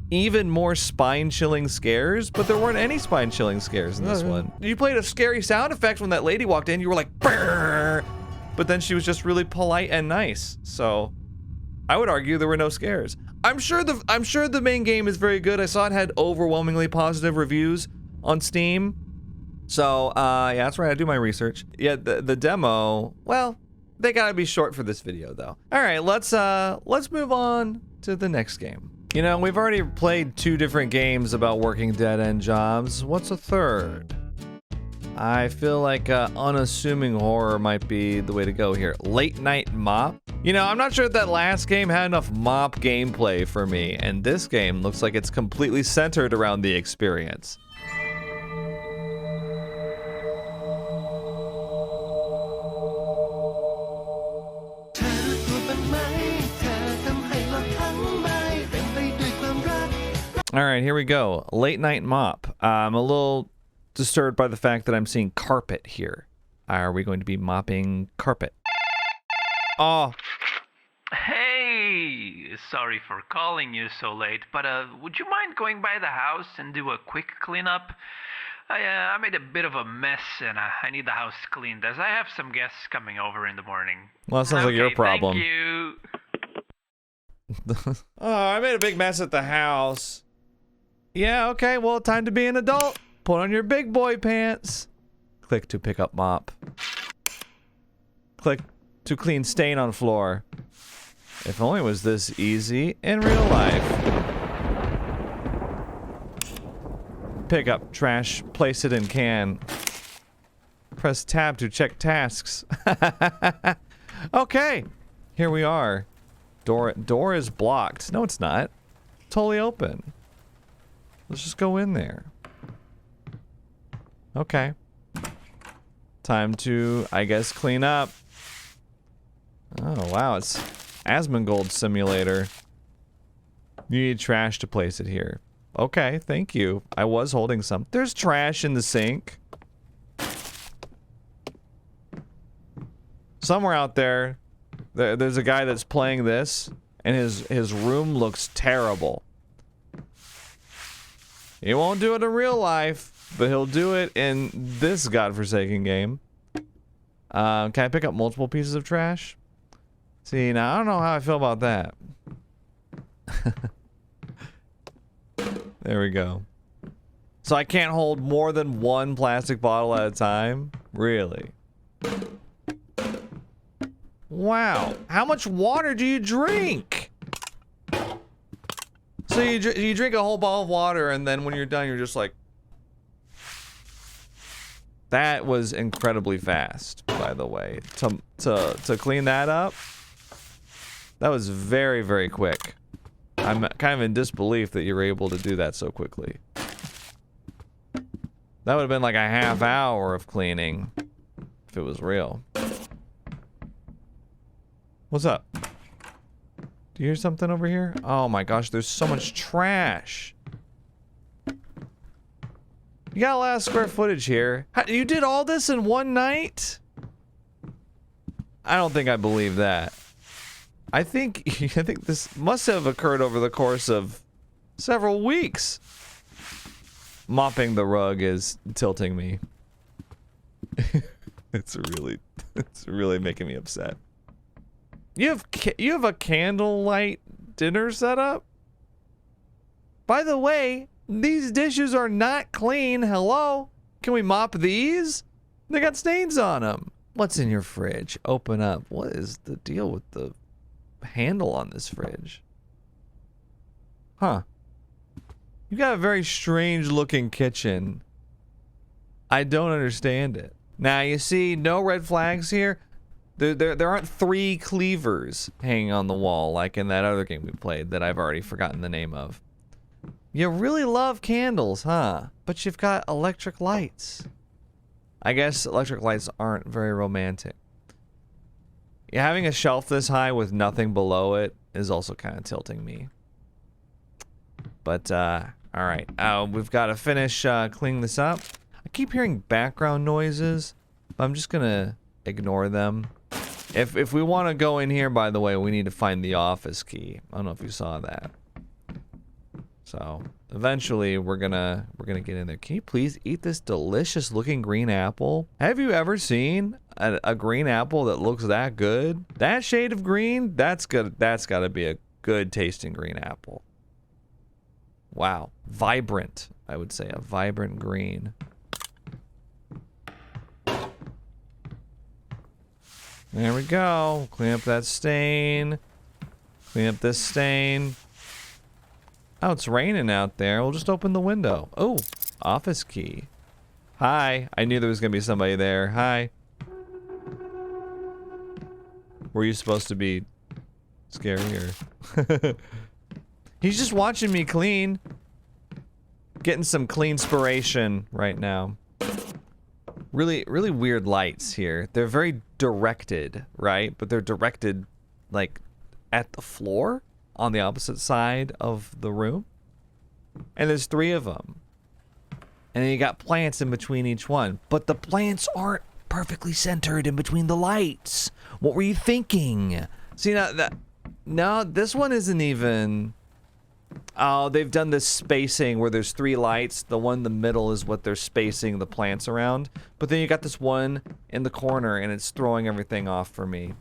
Even more spine-chilling scares, but there weren't any spine-chilling scares in this one. You played a scary sound effect when that lady walked in. You were like, brrr! But then she was just really polite and nice. So I would argue there were no scares. I'm sure the main game is very good. I saw it had overwhelmingly positive reviews on Steam. So yeah, that's where I do my research. Yeah, the demo, well, they gotta be short for this video though. All right, let's move on to the next game. You know, we've already played 2 different games about working dead-end jobs. What's a third? I feel like unassuming horror might be the way to go here. Late Night Mop. You know, I'm not sure if that last game had enough mop gameplay for me, and this game looks like it's completely centered around the experience. All right, here we go. Late Night Mop. I'm a little disturbed by the fact that I'm seeing carpet here. Are we going to be mopping carpet? Oh. Hey, sorry for calling you so late, but would you mind going by the house and do a quick cleanup? I made a bit of a mess and I need the house cleaned as I have some guests coming over in the morning. Well, that sounds like your problem. Thank you. Oh, I made a big mess at the house. Yeah, okay, well, time to be an adult. Put on your big boy pants. Click to pick up mop. Click to clean stain on floor. If only it was this easy in real life. Pick up trash, place it in can. Press tab to check tasks. Okay, here we are. Door is blocked. No, it's not. Totally open. Let's just go in there. Okay. Time to, I guess, clean up. Oh, wow, it's Asmongold Simulator. You need trash to place it here. Okay, thank you. I was holding some. There's trash in the sink. Somewhere out there, there's a guy that's playing this, and his room looks terrible. He won't do it in real life, but he'll do it in this godforsaken game. Can I pick up multiple pieces of trash? See, now I don't know how I feel about that. There we go. So I can't hold more than 1 plastic bottle at a time? Really? Wow. How much water do you drink? So you drink a whole bottle of water, and then when you're done, you're just like... That was incredibly fast, by the way. To clean that up, that was very, very quick. I'm kind of in disbelief that you're able to do that so quickly. That would have been like a half hour of cleaning if it was real. What's up? Do you hear something over here? Oh my gosh, there's so much trash. You got a lot of square footage here. You did all this in one night? I don't think I believe that. I think this must have occurred over the course of several weeks. Mopping the rug is tilting me. It's really making me upset. You have a candlelight dinner set up? By the way, these dishes are not clean. Hello? Can we mop these? They got stains on them. What's in your fridge? Open up. What is the deal with the handle on this fridge? Huh. You got a very strange looking kitchen. I don't understand it. Now, you see no red flags here. There aren't 3 cleavers hanging on the wall like in that other game we played that I've already forgotten the name of. You really love candles, huh? But you've got electric lights. I guess electric lights aren't very romantic. Yeah, having a shelf this high with nothing below it is also kind of tilting me. But, alright. We've got to finish cleaning this up. I keep hearing background noises, but I'm just gonna ignore them. If we want to go in here, by the way, we need to find the office key. I don't know if you saw that. So, eventually, we're gonna get in there. Can you please eat this delicious looking green apple? Have you ever seen a green apple that looks that good? That shade of green, that's gotta be a good tasting green apple. Wow. Vibrant, I would say. A vibrant green. There we go. Clean up that stain. Clean up this stain. Oh, it's raining out there. We'll just open the window. Oh, office key. Hi. I knew there was going to be somebody there. Hi. Were you supposed to be scary or... He's just watching me clean. Getting some clean-spiration right now. Really weird lights here. They're very directed, right? But they're directed, like, at the floor on the opposite side of the room. And there's 3 of them. And then you got plants in between each one. But the plants aren't perfectly centered in between the lights. What were you thinking? See, now this one isn't even... Oh, they've done this spacing where there's 3 lights. The one in the middle is what they're spacing the plants around. But then you got this one in the corner, and it's throwing everything off for me.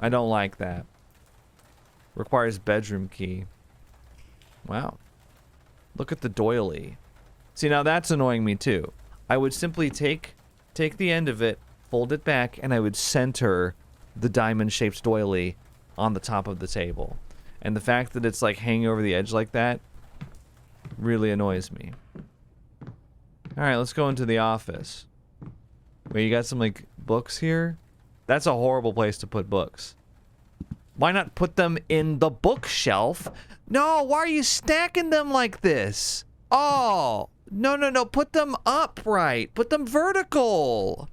I don't like that. Requires bedroom key. Wow. Look at the doily. See, now that's annoying me too. I would simply take the end of it, fold it back, and I would center the diamond-shaped doily on the top of the table. And the fact that it's like hanging over the edge like that really annoys me. Alright, let's go into the office. Wait, you got some like books here? That's a horrible place to put books. Why not put them in the bookshelf? No, why are you stacking them like this? Oh, no. Put them upright. Put them vertical.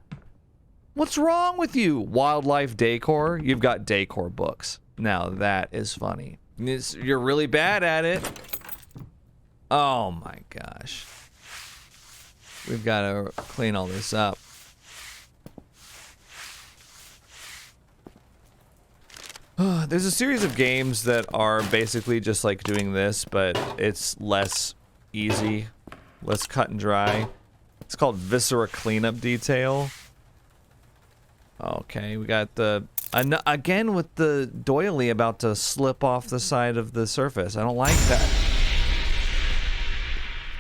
What's wrong with you? Wildlife decor? You've got decor books. Now that is funny. You're really bad at it. Oh my gosh. We've got to clean all this up. There's a series of games that are basically just like doing this, but it's less easy, less cut and dry. It's called Viscera Cleanup Detail. Okay, we got the... again with the doily about to slip off the side of the surface. I don't like that.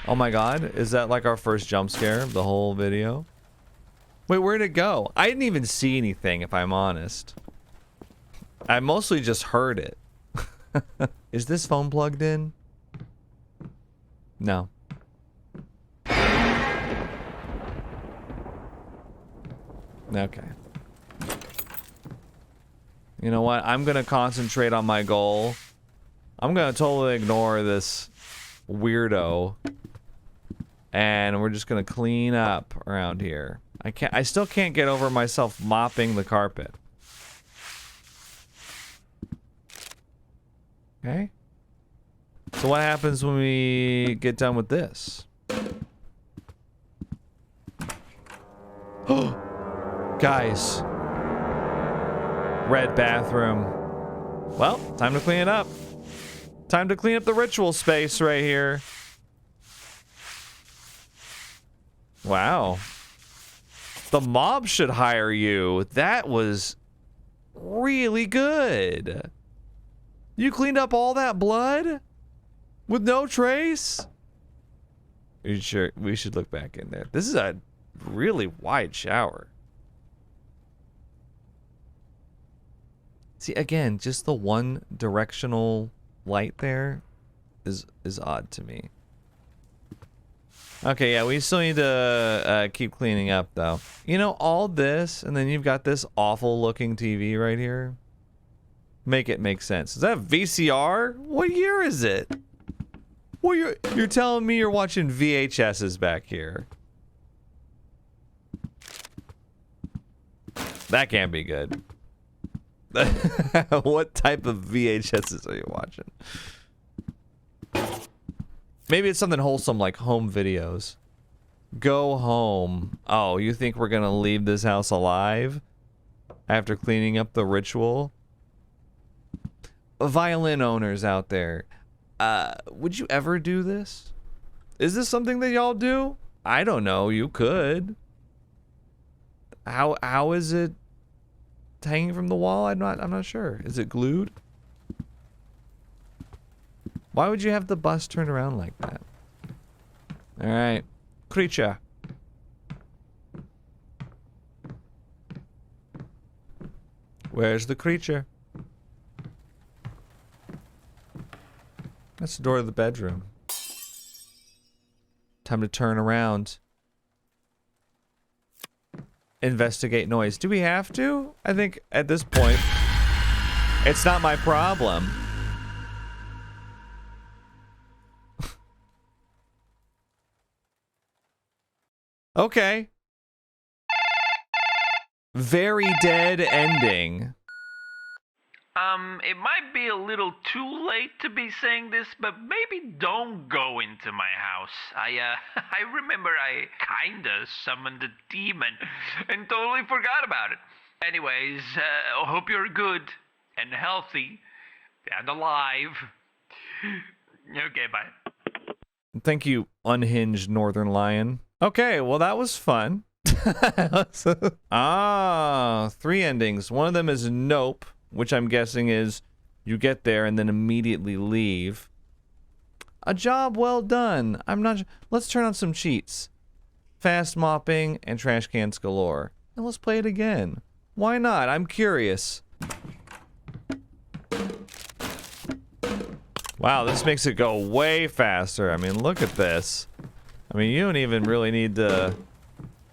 Oh my god, is that like our first jump scare of the whole video? Wait, where'd it go? I didn't even see anything, if I'm honest. I mostly just heard it. Is this phone plugged in? No. Okay. You know what? I'm gonna concentrate on my goal I'm gonna totally ignore this weirdo. And we're just gonna clean up around here. I still can't get over myself mopping the carpet. Okay. So what happens when we get done with this? Guys. Red bathroom. Well, time to clean it up. Time to clean up the ritual space right here. Wow. The mob should hire you. That was really good. You cleaned up all that blood? With no trace? You sure we should look back in there. This is a really wide shower. See, again, just the one directional light there is odd to me. Okay, yeah, we still need to keep cleaning up, though. You know, all this, and then you've got this awful-looking TV right here. Make it make sense. Is that a VCR? What year is it? Well, you're telling me you're watching VHSs back here. That can't be good. What type of VHSs are you watching? Maybe it's something wholesome like home videos. Go home. Oh, you think we're gonna leave this house alive? After cleaning up the ritual? Violin owners out there. Would you ever do this? Is this something that y'all do? I don't know. You could. How is it hanging from the wall? I'm not sure. Is it glued? Why would you have the bus turned around like that? All right, creature. Where's the creature? That's the door of the bedroom. Time to turn around. Investigate noise. Do we have to? I think at this point, it's not my problem. Okay. Very dead ending. It might be a little too late to be saying this, but maybe don't go into my house. I remember I kinda summoned a demon and totally forgot about it. Anyways, hope you're good and healthy and alive. Okay, bye. Thank you, unhinged northern lion. Okay, well that was fun. Three endings. One of them is nope, which I'm guessing is you get there and then immediately leave. A job well done. I'm not. Let's turn on some cheats. Fast mopping and trash cans galore. And let's play it again. Why not? I'm curious. Wow, this makes it go way faster. I mean, look at this. I mean, you don't even really need to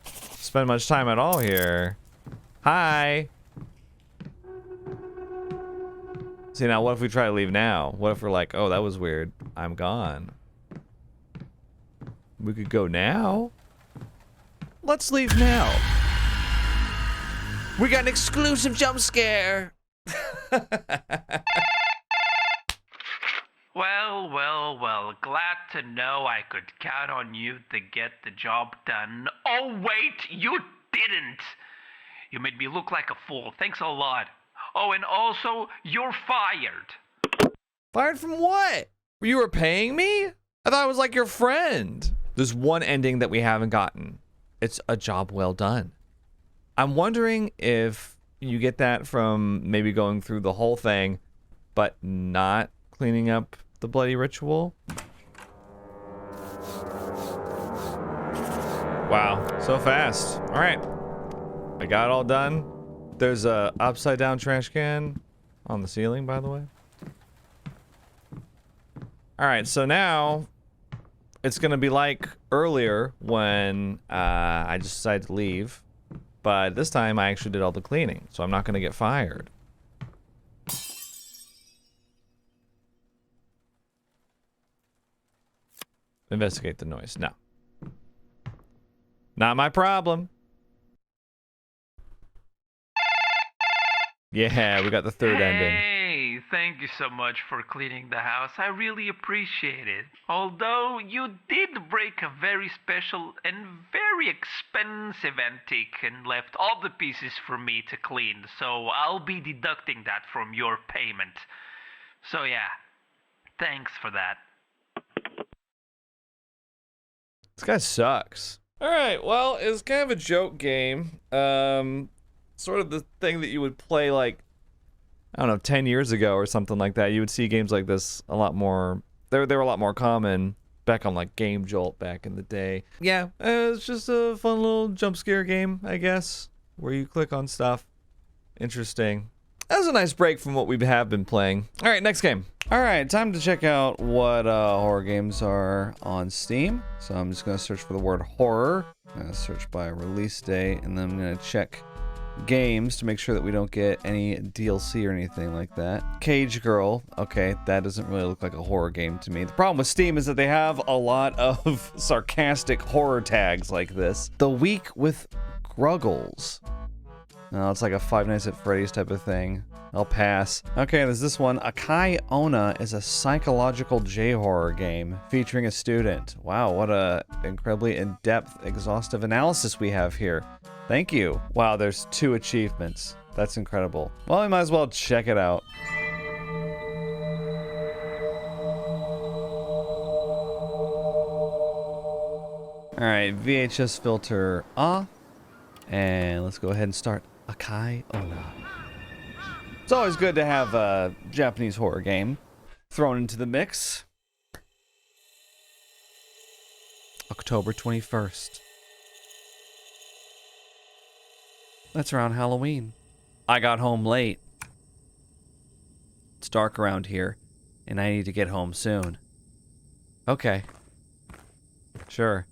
spend much time at all here. Hi. See, now what if we try to leave now? What if we're like, oh, that was weird. I'm gone. We could go now. Let's leave now. We got an exclusive jump scare. Well, glad to know I could count on you to get the job done. Oh, wait, you didn't. You made me look like a fool. Thanks a lot. Oh, and also, you're fired. Fired from what? You were paying me? I thought I was like your friend. There's one ending that we haven't gotten. It's a job well done. I'm wondering if you get that from maybe going through the whole thing, but not cleaning up the bloody ritual. Wow, so fast. All right, I got it all done. There's a upside down trash can on the ceiling, by the way. All right, so now it's gonna be like earlier when I just decided to leave, but this time I actually did all the cleaning, so I'm not gonna get fired. Investigate the noise. No. Not my problem. Yeah, we got the third ending. Hey, thank you so much for cleaning the house. I really appreciate it. Although you did break a very special and very expensive antique and left all the pieces for me to clean, so I'll be deducting that from your payment. So yeah, thanks for that. This guy sucks. Alright, well, it's kind of a joke game. Sort of the thing that you would play, like, I don't know, 10 years ago or something like that. You would see games like this a lot more. They were a lot more common back on, like, Game Jolt back in the day. Yeah, it's just a fun little jump scare game, I guess, where you click on stuff. Interesting. That was a nice break from what we have been playing. Alright, next game. Alright, time to check out what horror games are on Steam. So I'm just going to search for the word horror. I'm going to search by release date, and then I'm going to check games to make sure that we don't get any DLC or anything like that. Cage Girl. Okay, that doesn't really look like a horror game to me. The problem with Steam is that they have a lot of sarcastic horror tags like this. The Week with Gruggles. No, it's like a Five Nights at Freddy's type of thing. I'll pass. Okay, there's this one. Akai Onna is a psychological J-horror game featuring a student. Wow, what a incredibly in-depth, exhaustive analysis we have here. Thank you. Wow, there's 2 achievements. That's incredible. Well, I might as well check it out. Alright, VHS filter off. And let's go ahead and start Akai Onna. It's always good to have a Japanese horror game thrown into the mix. October 21st. That's around Halloween. I got home late. It's dark around here, and I need to get home soon. Okay. Sure.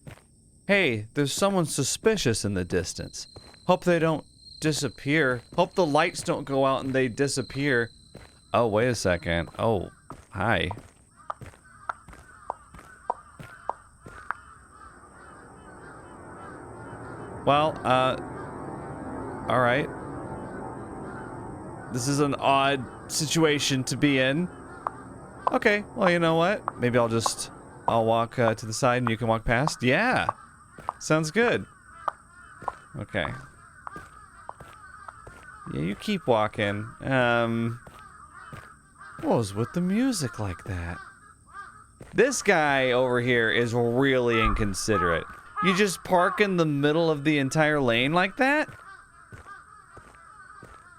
Hey, there's someone suspicious in the distance. Hope they don't disappear. Hope the lights don't go out and they disappear. Oh, wait a second. Oh, hi. Well, alright. This is an odd situation to be in. Okay, well, you know what? Maybe I'll walk to the side and you can walk past. Yeah, sounds good. Okay. Yeah, you keep walking. What was with the music like that? This guy over here is really inconsiderate. You just park in the middle of the entire lane like that?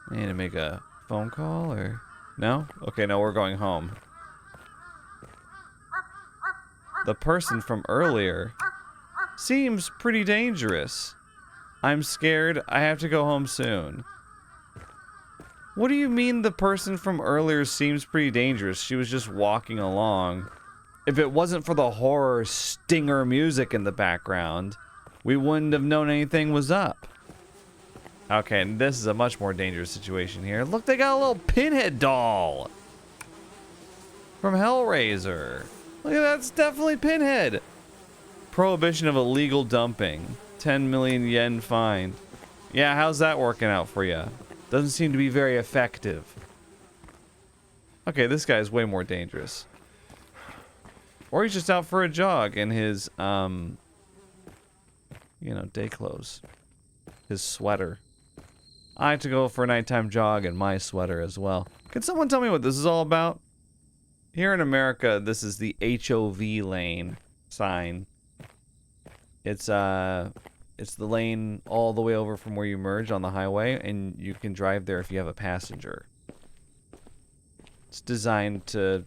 I need to make a phone call or... No? Okay, no, we're going home. The person from earlier seems pretty dangerous. I'm scared. I have to go home soon. What do you mean the person from earlier seems pretty dangerous? She was just walking along. If it wasn't for the horror stinger music in the background, we wouldn't have known anything was up. Okay, and this is a much more dangerous situation here. Look, they got a little Pinhead doll from Hellraiser. Look at that, it's definitely Pinhead. Prohibition of illegal dumping. 10 million yen fine. Yeah, how's that working out for you? Doesn't seem to be very effective. Okay, this guy's way more dangerous. Or he's just out for a jog in his, you know, day clothes. His sweater. I have to go for a nighttime jog in my sweater as well. Can someone tell me what this is all about? Here in America, this is the HOV lane sign. It's the lane all the way over from where you merge on the highway, and you can drive there if you have a passenger. It's designed to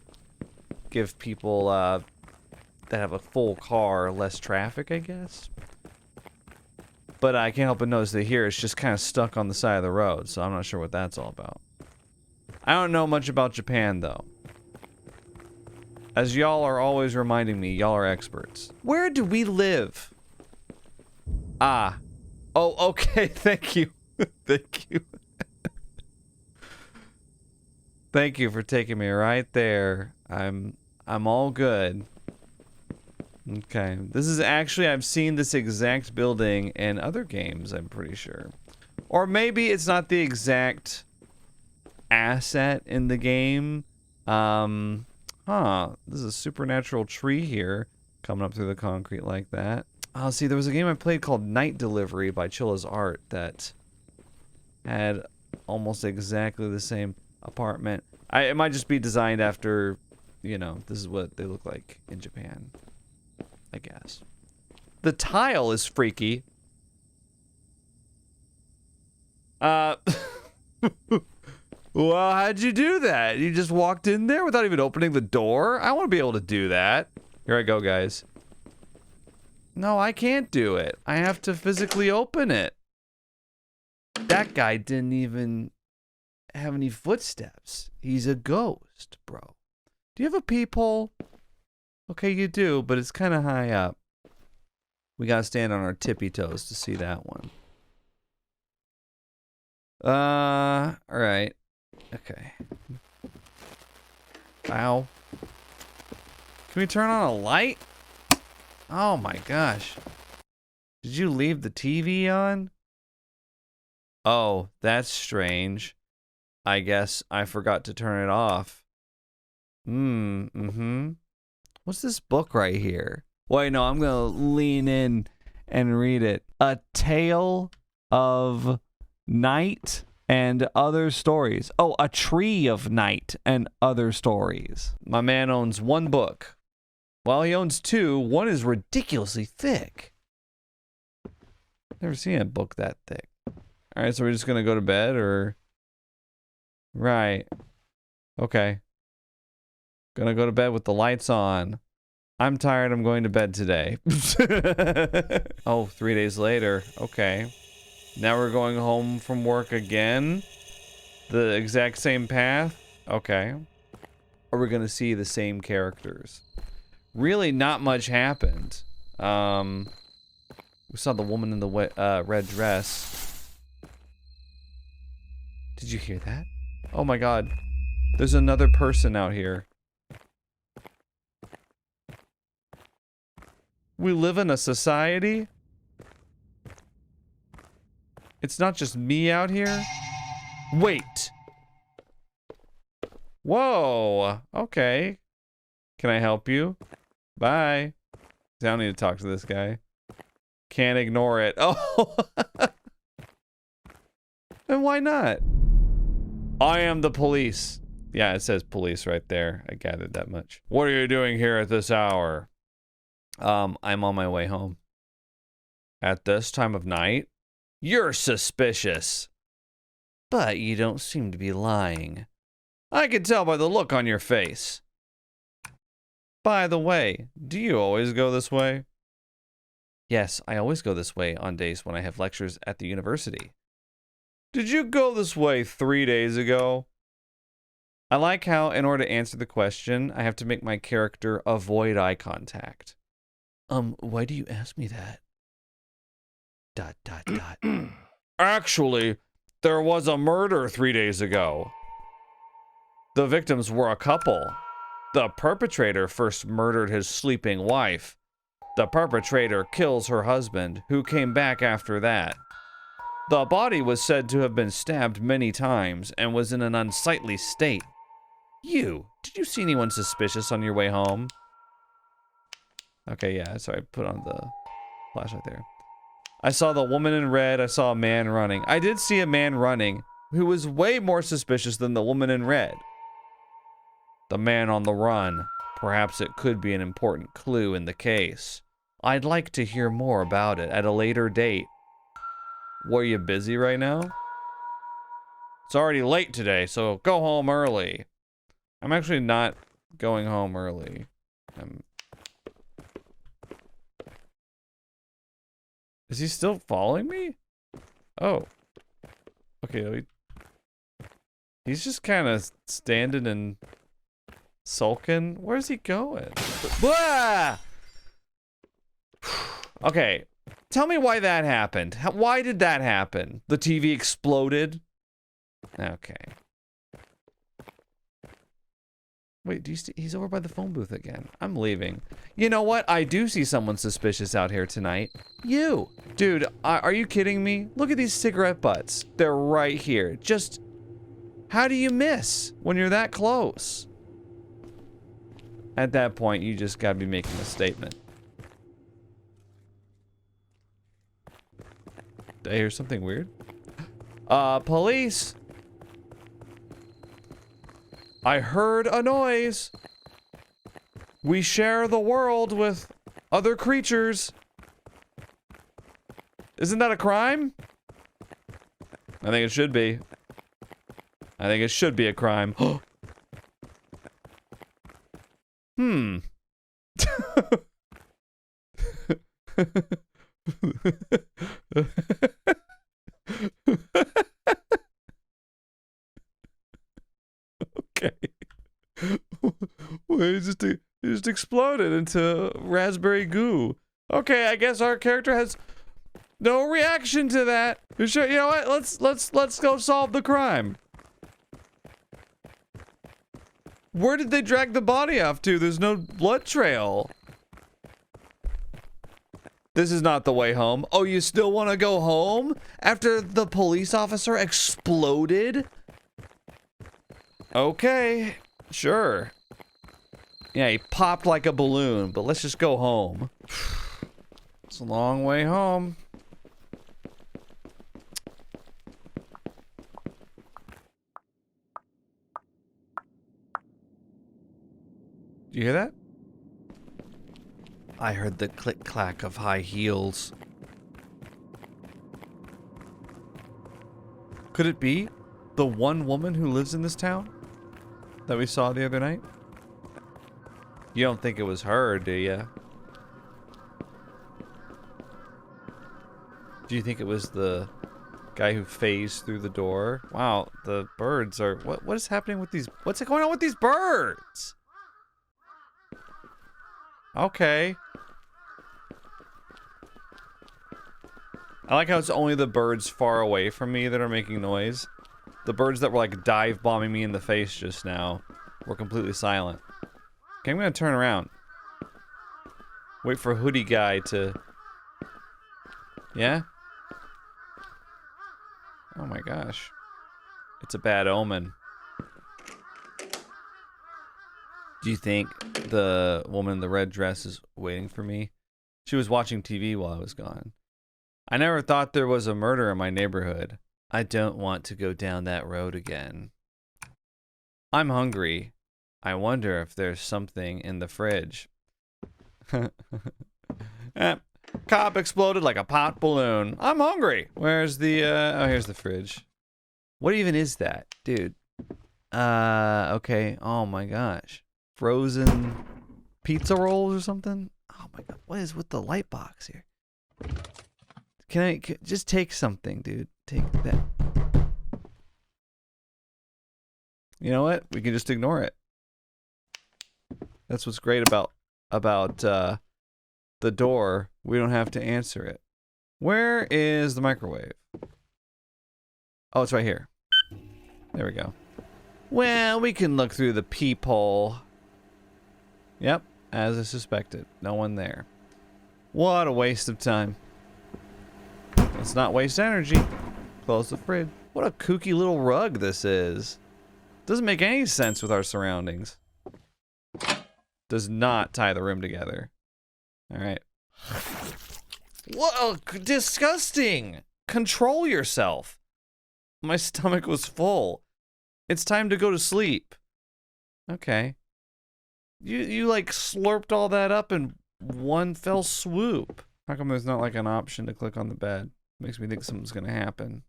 give people that have a full car less traffic, I guess. But I can't help but notice that here it's just kind of stuck on the side of the road, so I'm not sure what that's all about. I don't know much about Japan, though. As y'all are always reminding me, y'all are experts. Where do we live? Ah. Oh, okay, thank you. Thank you. Thank you for taking me right there. I'm all good. Okay. This is actually, I've seen this exact building in other games, I'm pretty sure. Or maybe it's not the exact asset in the game. This is a supernatural tree here coming up through the concrete like that. Oh, see, there was a game I played called Night Delivery by Chilla's Art that had almost exactly the same apartment. It might just be designed after, you know, this is what they look like in Japan, I guess. The tile is freaky. Well, how'd you do that? You just walked in there without even opening the door? I want to be able to do that. Here I go, guys. No, I can't do it. I have to physically open it. That guy didn't even have any footsteps. He's a ghost, bro. Do you have a peephole? Okay, you do, but it's kind of high up. We gotta stand on our tippy toes to see that one. Alright. Okay. Ow. Can we turn on a light? Oh my gosh. Did you leave the TV on? Oh, that's strange. I guess I forgot to turn it off. What's this book right here? Wait, no, I'm gonna lean in and read it. A Tale of Night and Other Stories. Oh, A Tree of Night and Other Stories. My man owns one book. Well, he owns two. One is ridiculously thick. Never seen a book that thick. Alright, so we're just gonna go to bed, or... Right. Okay. Gonna go to bed with the lights on. I'm tired, I'm going to bed today. Oh, 3 days later. Okay. Now we're going home from work again. The exact same path. Okay. Or we're gonna see the same characters. Really not much happened. We saw the woman in the red dress. Did you hear that? Oh my god. There's another person out here. We live in a society? It's not just me out here? Wait! Whoa! Okay. Can I help you? Bye. I don't need to talk to this guy. Can't ignore it. Oh! And why not? I am the police. Yeah, it says police right there. I gathered that much. What are you doing here at this hour? I'm on my way home. At this time of night? You're suspicious. But you don't seem to be lying. I can tell by the look on your face. By the way, do you always go this way? Yes, I always go this way on days when I have lectures at the university. Did you go this way 3 days ago? I like how, in order to answer the question, I have to make my character avoid eye contact. Why do you ask me that? ... Actually, there was a murder 3 days ago. The victims were a couple. The perpetrator first murdered his sleeping wife. The perpetrator kills her husband, who came back after that. The body was said to have been stabbed many times and was in an unsightly state. Did you see anyone suspicious on your way home? Okay, yeah, sorry, I put on the flashlight there. I saw the woman in red, I saw a man running. I did see a man running who was way more suspicious than the woman in red. The man on the run. Perhaps it could be an important clue in the case. I'd like to hear more about it at a later date. Were you busy right now? It's already late today, so go home early. I'm actually not going home early. Is he still following me? Oh. Okay. He's just kind of standing and sulking. Where's he going? Blah! Okay. Tell me why that happened. Why did that happen? The TV exploded? Okay. Wait, he's over by the phone booth again. I'm leaving. You know what? I do see someone suspicious out here tonight. You. Dude, are you kidding me? Look at these cigarette butts. They're right here. Just, how do you miss when you're that close? At that point, you just gotta be making a statement. Did I hear something weird? Police! I heard a noise. We share the world with other creatures. Isn't that a crime? I think it should be. I think it should be a crime. Hmm. Okay. Well, it just exploded into raspberry goo. Okay, I guess our character has no reaction to that. Sure, you know what? Let's go solve the crime. Where did they drag the body off to? There's no blood trail. This is not the way home. Oh, you still want to go home after the police officer exploded? Okay, sure. Yeah, he popped like a balloon, but let's just go home. It's a long way home. Do you hear that? I heard the click-clack of high heels. Could it be the one woman who lives in this town that we saw the other night? You don't think it was her, do you? Do you think it was the guy who phased through the door? Wow, the birds are... What is happening with these... What's going on with these birds? Okay. I like how it's only the birds far away from me that are making noise. The birds that were like dive bombing me in the face just now were completely silent. Okay, I'm gonna turn around. Wait for hoodie guy to... Yeah? Oh my gosh. It's a bad omen. Do you think the woman in the red dress is waiting for me? She was watching TV while I was gone. I never thought there was a murder in my neighborhood. I don't want to go down that road again. I'm hungry. I wonder if there's something in the fridge. Cop exploded like a pot balloon. I'm hungry. Where's the, oh, here's the fridge. What even is that? Dude. Okay. Oh my gosh. Frozen pizza rolls or something? Oh my god. What is with the light box here? Can I just take something, dude? Take that. You know what? We can just ignore it. That's what's great about the door. We don't have to answer it. Where is the microwave? Oh, it's right here. There we go. Well, we can look through the peephole. Yep, as I suspected. No one there. What a waste of time. Let's not waste energy. Close the fridge. What a kooky little rug this is. Doesn't make any sense with our surroundings. Does not tie the room together. Alright. Whoa, disgusting! Control yourself. My stomach was full. It's time to go to sleep. Okay. You like slurped all that up in one fell swoop. How come there's not like an option to click on the bed? Makes me think something's gonna happen.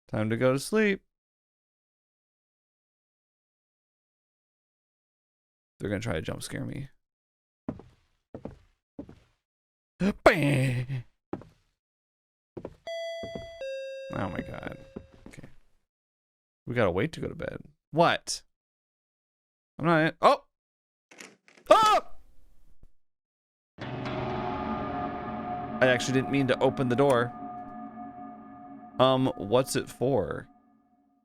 Time to go to sleep. They're gonna try to jump scare me. Bang! Oh my god. Okay. We gotta wait to go to bed. What? I'm not in. Oh! Oh! I actually didn't mean to open the door. What's it for?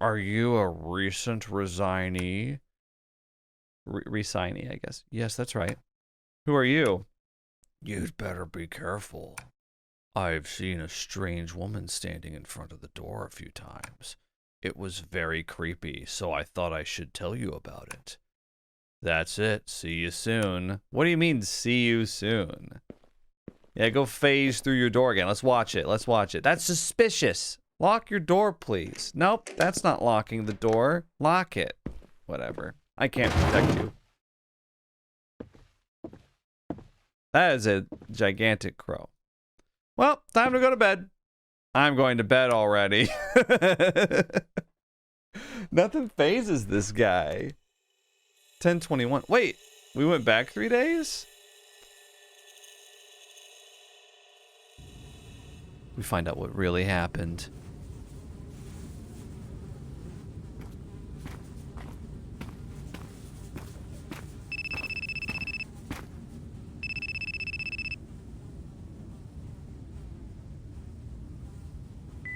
Are you a recent resignee? Resignee, I guess. Yes, that's right. Who are you? You'd better be careful. I've seen a strange woman standing in front of the door a few times. It was very creepy, so I thought I should tell you about it. That's it. See you soon. What do you mean, see you soon? Yeah, go phase through your door again. Let's watch it. Let's watch it. That's suspicious. Lock your door, please. Nope, that's not locking the door. Lock it. Whatever. I can't protect you. That is a gigantic crow. Well, time to go to bed. I'm going to bed already. Nothing phases this guy. 10:21. Wait, we went back 3 days? We find out what really happened.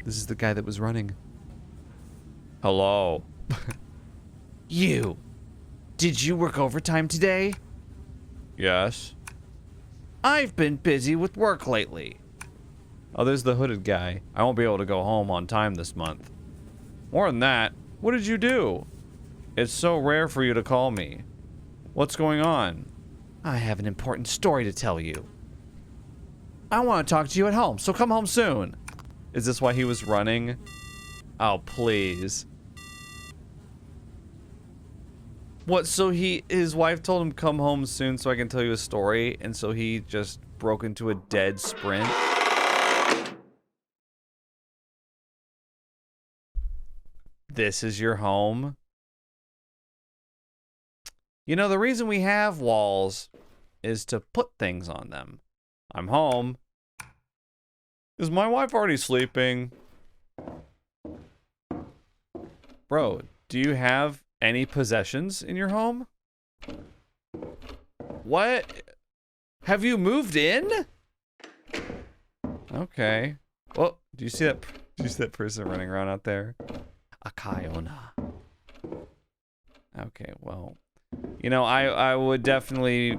This is the guy that was running. Hello. You! Did you work overtime today? Yes? I've been busy with work lately. Oh, there's the hooded guy. I won't be able to go home on time this month. More than that, what did you do? It's so rare for you to call me. What's going on? I have an important story to tell you. I want to talk to you at home, so come home soon. Is this why he was running? Oh, please. What, so his wife told him come home soon so I can tell you a story, and so he just broke into a dead sprint? This is your home? You know, the reason we have walls is to put things on them. I'm home. Is my wife already sleeping? Bro, do you have any possessions in your home? What? Have you moved in? Okay. Well, do you see that person running around out there? Akaiona. Okay, well. You know, I would definitely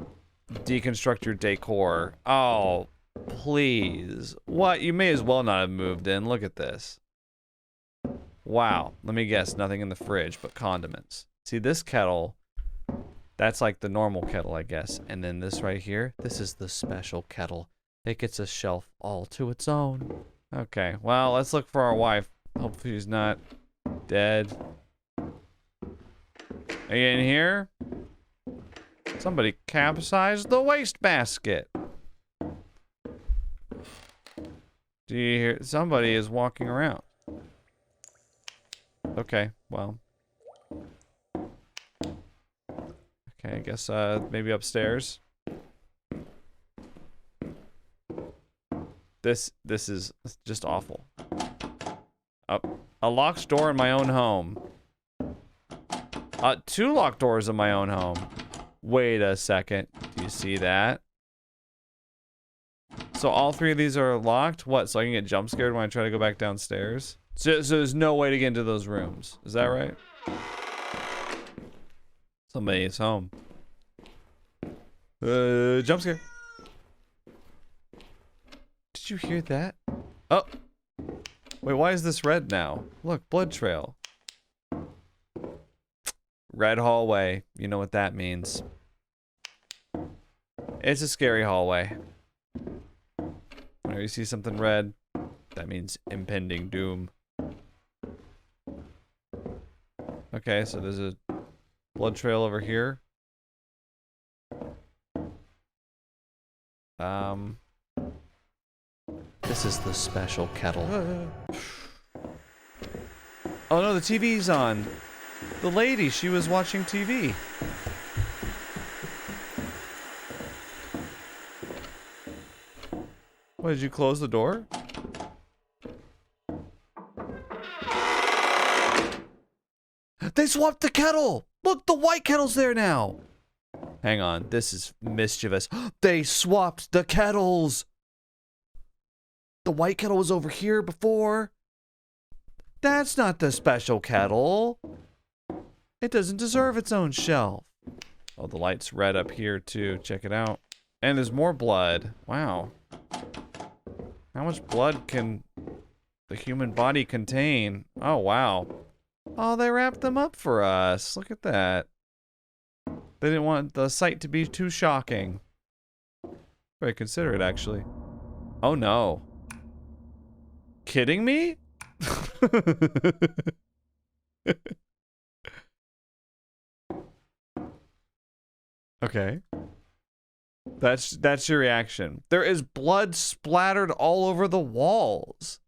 deconstruct your decor. Oh, please. What? You may as well not have moved in. Look at this. Wow. Let me guess. Nothing in the fridge but condiments. See, this kettle, that's like the normal kettle, I guess. And then this right here, this is the special kettle. It gets a shelf all to its own. Okay, well, let's look for our wife. Hopefully she's not dead. Are you in here? Somebody capsized the wastebasket. Do you hear? Somebody is walking around. Okay, well. Okay, I guess maybe upstairs. This is just awful. A locked door in my own home. 2 locked doors in my own home. Wait a second. Do you see that? So all 3 of these are locked? What, so I can get jump scared when I try to go back downstairs? So there's no way to get into those rooms. Is that right? Somebody is home. Jump scare. Did you hear that? Oh. Wait, why is this red now? Look, blood trail. Red hallway. You know what that means. It's a scary hallway. Whenever you see something red, that means impending doom. Okay, so there's a blood trail over here. This is the special kettle. Oh no, the TV's on. The lady, she was watching TV. What, did you close the door? They swapped the kettle! Look, the white kettle's there now! Hang on, this is mischievous. They swapped the kettles! The white kettle was over here before. That's not the special kettle. It doesn't deserve its own shelf. Oh, the light's red up here too. Check it out. And there's more blood. Wow. How much blood can the human body contain? Oh, wow. Oh, they wrapped them up for us. Look at that. They didn't want the sight to be too shocking. Very considerate, actually. Oh, no. Kidding me? Okay. That's your reaction. There is blood splattered all over the walls.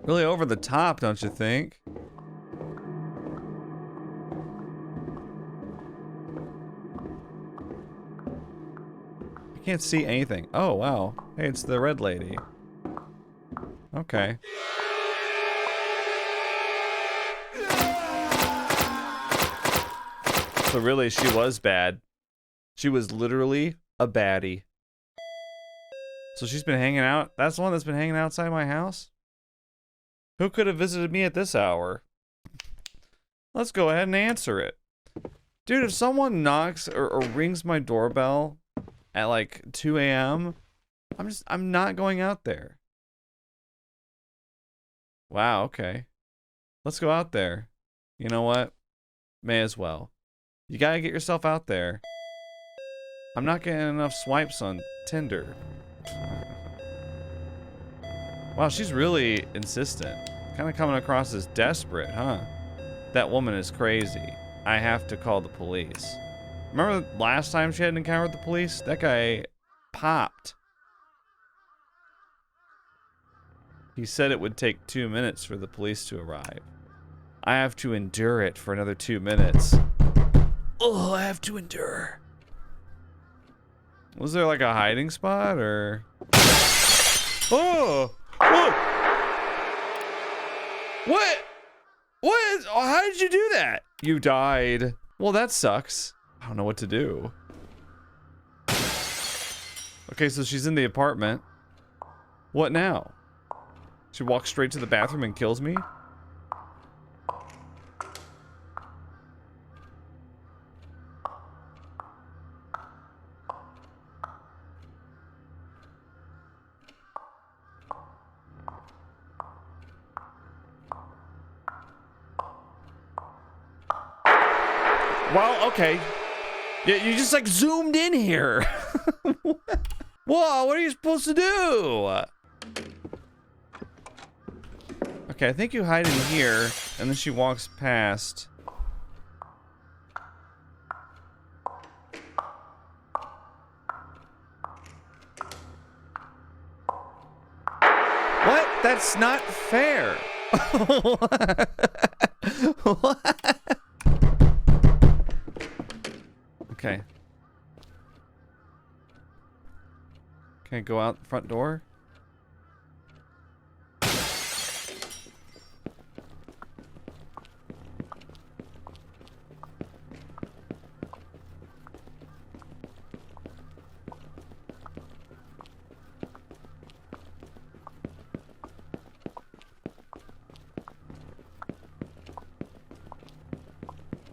Really over the top, don't you think? I can't see anything. Oh, wow. Hey, it's the red lady. Okay. So really, she was bad. She was literally a baddie. So she's been hanging out. That's the one that's been hanging outside my house? Who could have visited me at this hour? Let's go ahead and answer it. Dude, if someone knocks or rings my doorbell at like 2 a.m., I'm not going out there. Wow, okay. Let's go out there. You know what? May as well. You gotta get yourself out there. I'm not getting enough swipes on Tinder. Wow, she's really insistent. Kind of coming across as desperate, huh? That woman is crazy. I have to call the police. Remember last time she had an encounter with the police? That guy popped. He said it would take 2 minutes for the police to arrive. I have to endure it for another 2 minutes. Oh, I have to endure. Was there like a hiding spot or? Oh! Whoa! What? What? Oh, how did you do that? You died. Well, that sucks. I don't know what to do. Okay, so she's in the apartment. What now? She walks straight to the bathroom and kills me? Well, okay. Yeah, you just like zoomed in here. Whoa, what are you supposed to do? Okay, I think you hide in here, and then she walks past. What? That's not fair. What? Okay. Can I go out the front door?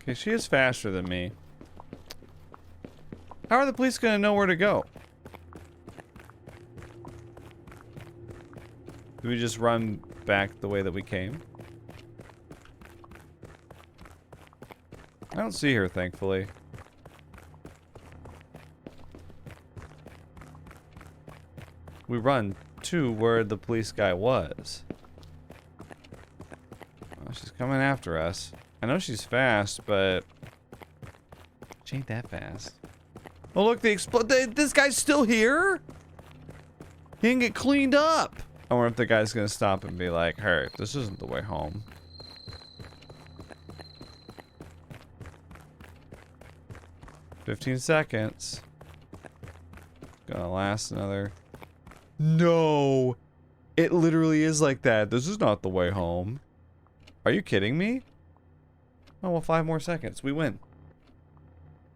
Okay, she is faster than me. How are the police gonna know where to go? Do we just run back the way that we came? I don't see her, thankfully. We run to where the police guy was. Oh, she's coming after us. I know she's fast, but she ain't that fast. Oh look, this guy's still here? He didn't get cleaned up. I wonder if the guy's gonna stop and be like, hey, this isn't the way home. $15. Gonna last another. No! It literally is like that. This is not the way home. Are you kidding me? Oh, well, 5 more seconds. We win.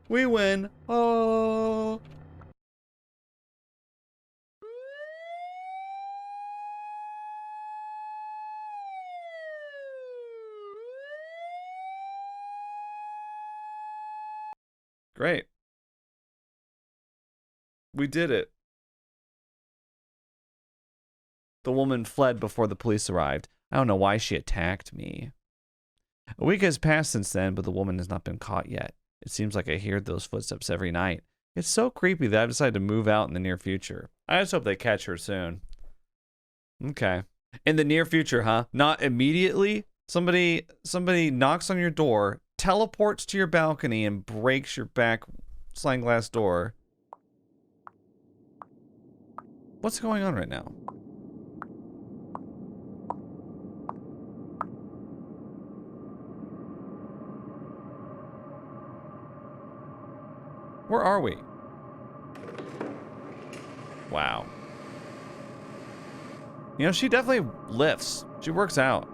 We win. Oh. Great. We did it. The woman fled before the police arrived. I don't know why she attacked me. A week has passed since then, but the woman has not been caught yet. It seems like I hear those footsteps every night. It's so creepy that I've decided to move out in the near future. I just hope they catch her soon. Okay. In the near future, huh? Not immediately? Somebody knocks on your door, teleports to your balcony, and breaks your back sliding glass door. What's going on right now? Where are we? Wow. You know, she definitely lifts. She works out.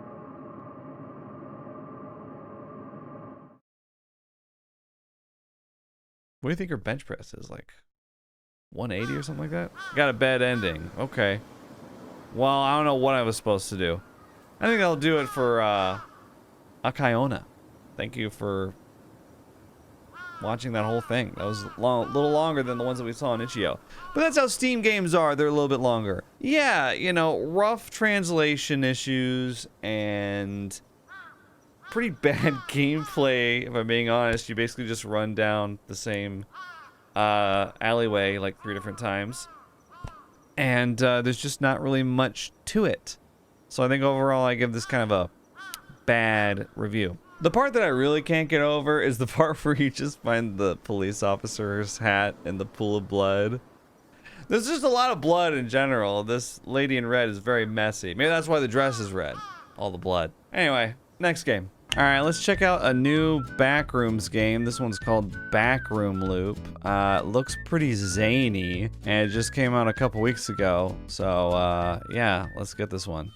What do you think her bench press is? Like 180 or something like that? Got a bad ending. Okay. Well, I don't know what I was supposed to do. I think I'll do it for Akaiona. Thank you for watching that whole thing. That was a little longer than the ones that we saw on Itch.io. But that's how Steam games are. They're a little bit longer. Yeah, you know, rough translation issues and pretty bad gameplay, if I'm being honest. You basically just run down the same alleyway like 3 different times. And there's just not really much to it. So I think overall I give this kind of a bad review. The part that I really can't get over is the part where you just find the police officer's hat in the pool of blood. There's just a lot of blood in general. This lady in red is very messy. Maybe that's why the dress is red. All the blood. Anyway, next game. All right, let's check out a new Backrooms game. This one's called Backroom Loop. It looks pretty zany, and it just came out a couple weeks ago. So, yeah, let's get this one.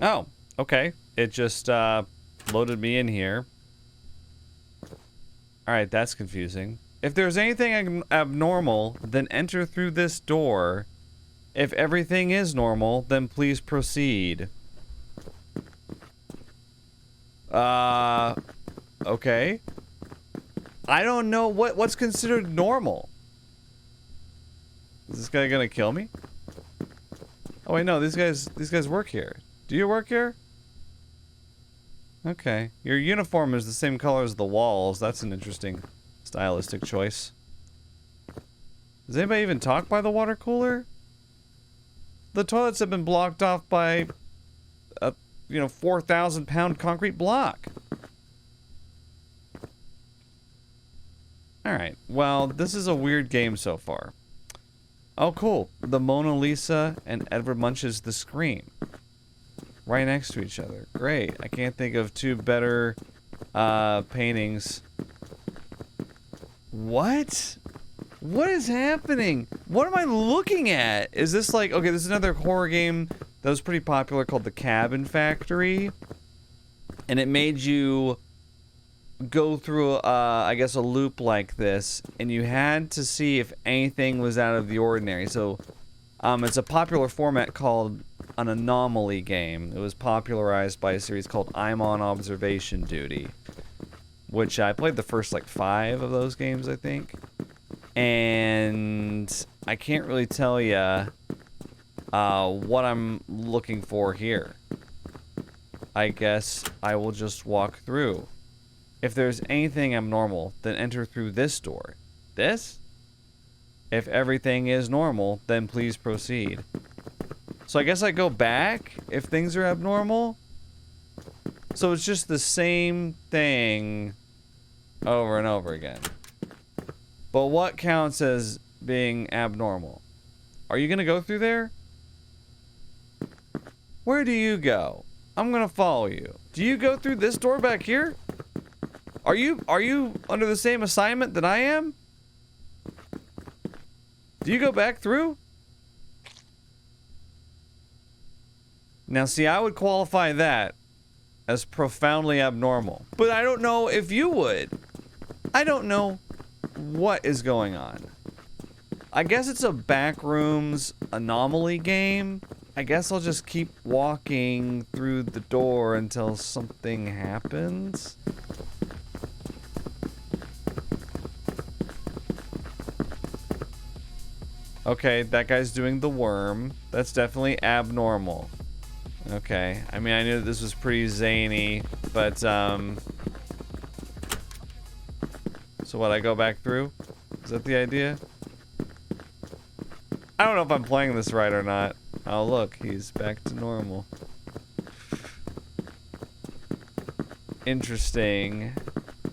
Oh, okay. It just loaded me in here. Alright, that's confusing. If there's anything abnormal, then enter through this door. If everything is normal, then please proceed. Okay. I don't know what's considered normal. Is this guy gonna kill me? Oh wait, no, these guys work here. Do you work here? Okay. Your uniform is the same color as the walls. That's an interesting stylistic choice. Does anybody even talk by the water cooler? The toilets have been blocked off by a, 4,000-pound concrete block. Alright, well, this is a weird game so far. Oh, cool. The Mona Lisa and Edvard Munch's The Scream. Right next to each other. Great. I can't think of two better paintings. What? What is happening? What am I looking at? Is this like... Okay, this is another horror game that was pretty popular called The Cabin Factory. And it made you go through, I guess, a loop like this. And you had to see if anything was out of the ordinary. So, it's a popular format called an anomaly game. It was popularized by a series called I'm on Observation Duty, which I played the first like 5 of those games, I think. And I can't really tell you what I'm looking for here. I guess I will just walk through. If there's anything abnormal, then enter through this door. This? If everything is normal, then please proceed. So I guess I go back if things are abnormal. So it's just the same thing over and over again. But what counts as being abnormal? Are you gonna go through there? Where do you go? I'm gonna follow you. Do you go through this door back here? Are you under the same assignment that I am? Do you go back through? Now see, I would qualify that as profoundly abnormal. But I don't know if you would. I don't know what is going on. I guess it's a Backrooms anomaly game. I guess I'll just keep walking through the door until something happens. Okay, that guy's doing the worm. That's definitely abnormal. Okay, I mean, I knew that this was pretty zany, but, so what, I go back through? Is that the idea? I don't know if I'm playing this right or not. Oh, look, he's back to normal. Interesting.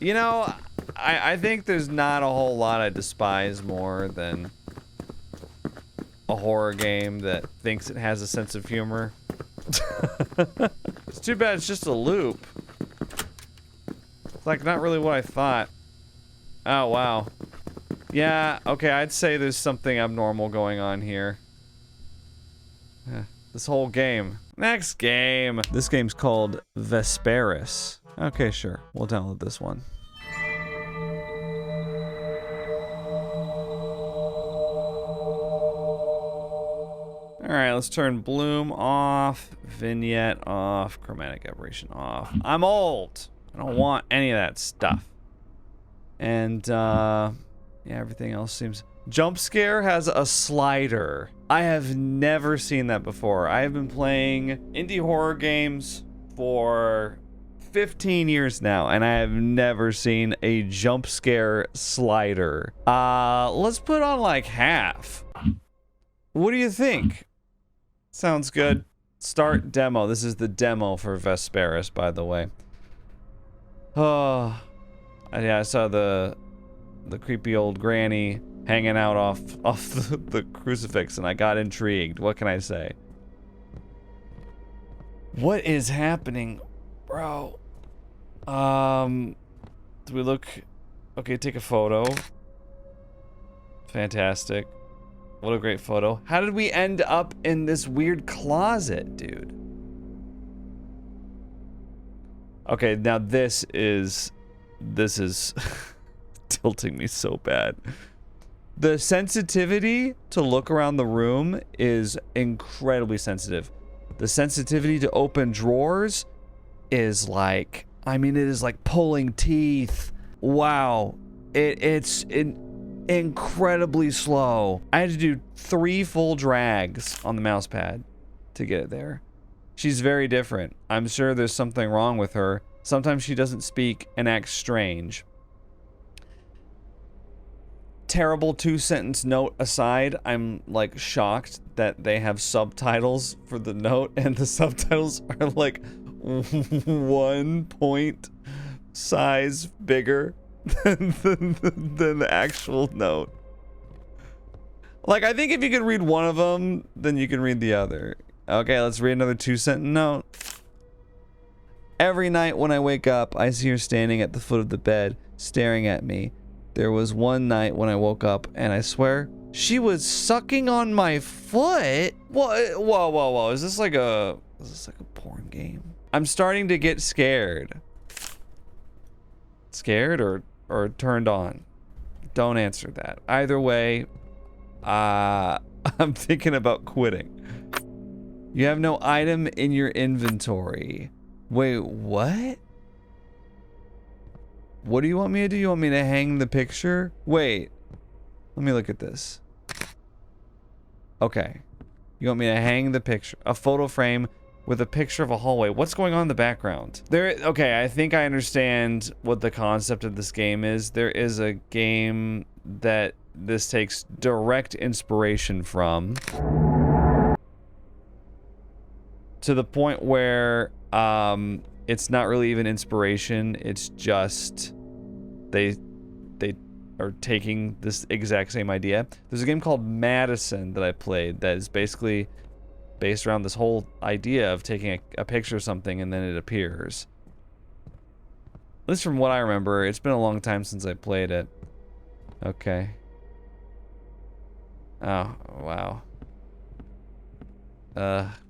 You know, I think there's not a whole lot I despise more than a horror game that thinks it has a sense of humor. It's too bad it's just a loop. It's like not really what I thought. Oh, wow. Yeah, okay, I'd say there's something abnormal going on here. This whole game. Next game. This game's called Vesperis. Okay, sure. We'll download this one. Alright, let's turn bloom off, vignette off, chromatic aberration off. I'm old. I don't want any of that stuff. And, yeah, everything else seems... Jump scare has a slider. I have never seen that before. I have been playing indie horror games for 15 years now, and I have never seen a jump scare slider. Let's put on like half. What do you think? Sounds good. Start demo. This is the demo for Vesperis, by the way. Oh, yeah, I saw the creepy old granny hanging out off the crucifix, and I got intrigued. What can I say? What is happening, bro? Do we look? Okay, take a photo. Fantastic. What a great photo. How did we end up in this weird closet, dude? Okay, now this is tilting me so bad. The sensitivity to look around the room is incredibly sensitive. The sensitivity to open drawers is like, I mean, it is like pulling teeth. Wow. It's incredibly slow. I had to do 3 full drags on the mouse pad to get it there. She's very different. I'm sure there's something wrong with her. Sometimes she doesn't speak and acts strange. Terrible 2-sentence note aside, I'm like shocked that they have subtitles for the note, and the subtitles are like 1 point size bigger than the actual note. Like, I think if you could read one of them, then you can read the other. Okay, let's read another 2-sentence note. Every night when I wake up, I see her standing at the foot of the bed, staring at me. There was one night when I woke up, and I swear, she was sucking on my foot? What? Whoa. Is this like a porn game? I'm starting to get scared. Scared or turned on? Don't answer that. Either way, I'm thinking about quitting. You have no item in your inventory. Wait, what? What do you want me to do? You want me to hang the picture? Wait. Let me look at this. Okay. You want me to hang the picture. A photo frame with a picture of a hallway. What's going on in the background? Okay, I think I understand what the concept of this game is. There is a game that this takes direct inspiration from. To the point where, it's not really even inspiration. It's just they are taking this exact same idea. There's a game called Madison that I played that is basically based around this whole idea of taking a picture of something and then it appears. At least from what I remember, it's been a long time since I played it. Okay. Oh, wow.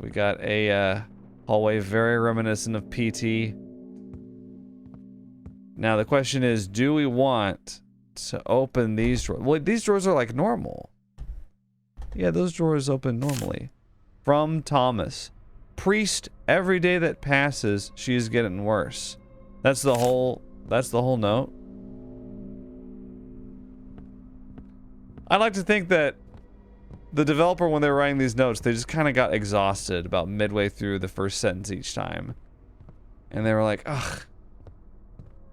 We got a hallway very reminiscent of PT. Now the question is, do we want to open these drawers? Well, these drawers are like normal. Yeah, those drawers open normally. From Thomas. Priest, every day that passes, she is getting worse. That's the whole note. I like to think that the developer, when they were writing these notes, they just kind of got exhausted about midway through the first sentence each time. And they were like, ugh,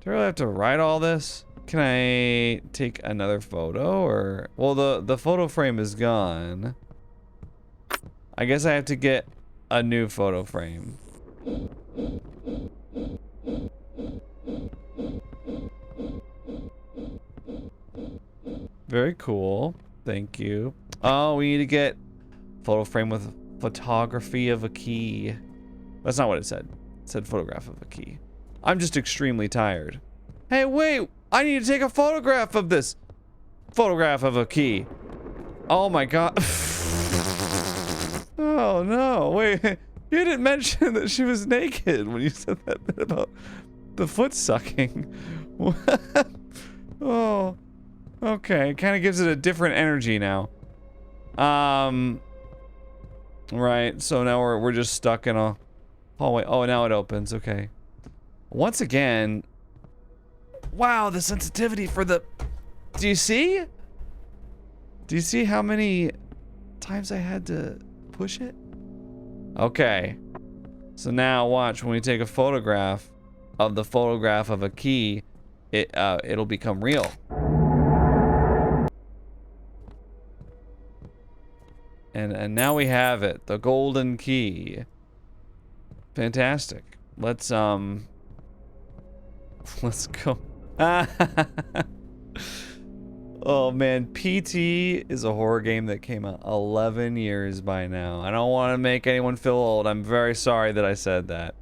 do I really have to write all this? Can I take another photo? Or, well, the photo frame is gone. I guess I have to get a new photo frame. Very cool. Thank you. Oh, we need to get photo frame with photography of a key. That's not what it said. It said photograph of a key. I'm just extremely tired. Hey, wait! I need to take a photograph of this. Photograph of a key. Oh my god. Oh no, wait. You didn't mention that she was naked when you said that bit about the foot sucking. What? Oh. Okay, it kind of gives it a different energy now. Right, so now we're just stuck in a hallway. Oh, now it opens, okay. Once again, wow, the sensitivity for the... Do you see? Do you see how many times I had to push it? Okay. So now watch, when we take a photograph of the photograph of a key, it'll become real. And now we have it, the golden key. Fantastic. Let's go. Oh man, PT is a horror game that came out 11 years by now. I don't want to make anyone feel old. I'm very sorry that I said that.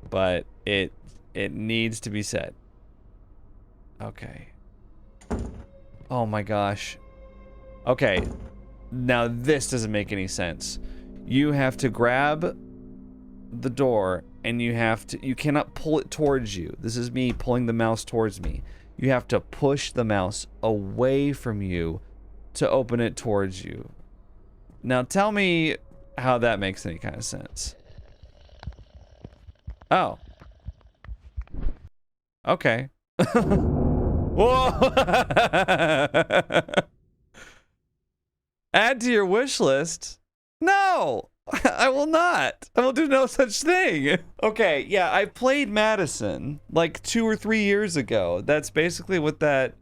But it needs to be said. Okay. Oh my gosh. Okay. Now this doesn't make any sense. You have to grab the door and you cannot pull it towards you. This is me pulling the mouse towards me. You have to push the mouse away from you to open it towards you. Now tell me how that makes any kind of sense. Oh. Okay. Whoa! Add to your wish list? No! I will not. I will do no such thing. Okay, yeah, I played Madison like 2 or 3 years ago. That's basically what that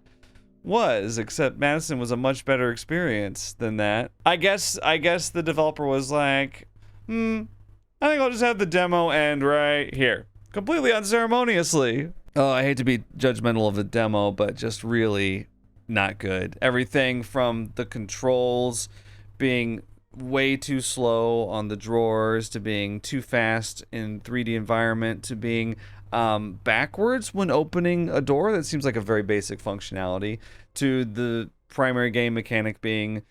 was, except Madison was a much better experience than that. I guess the developer was like, I think I'll just have the demo end right here. Completely unceremoniously. Oh, I hate to be judgmental of the demo, but just really not good. Everything from the controls being way too slow on the drawers, to being too fast in 3D environment, to being backwards when opening a door. That seems like a very basic functionality. To the primary game mechanic being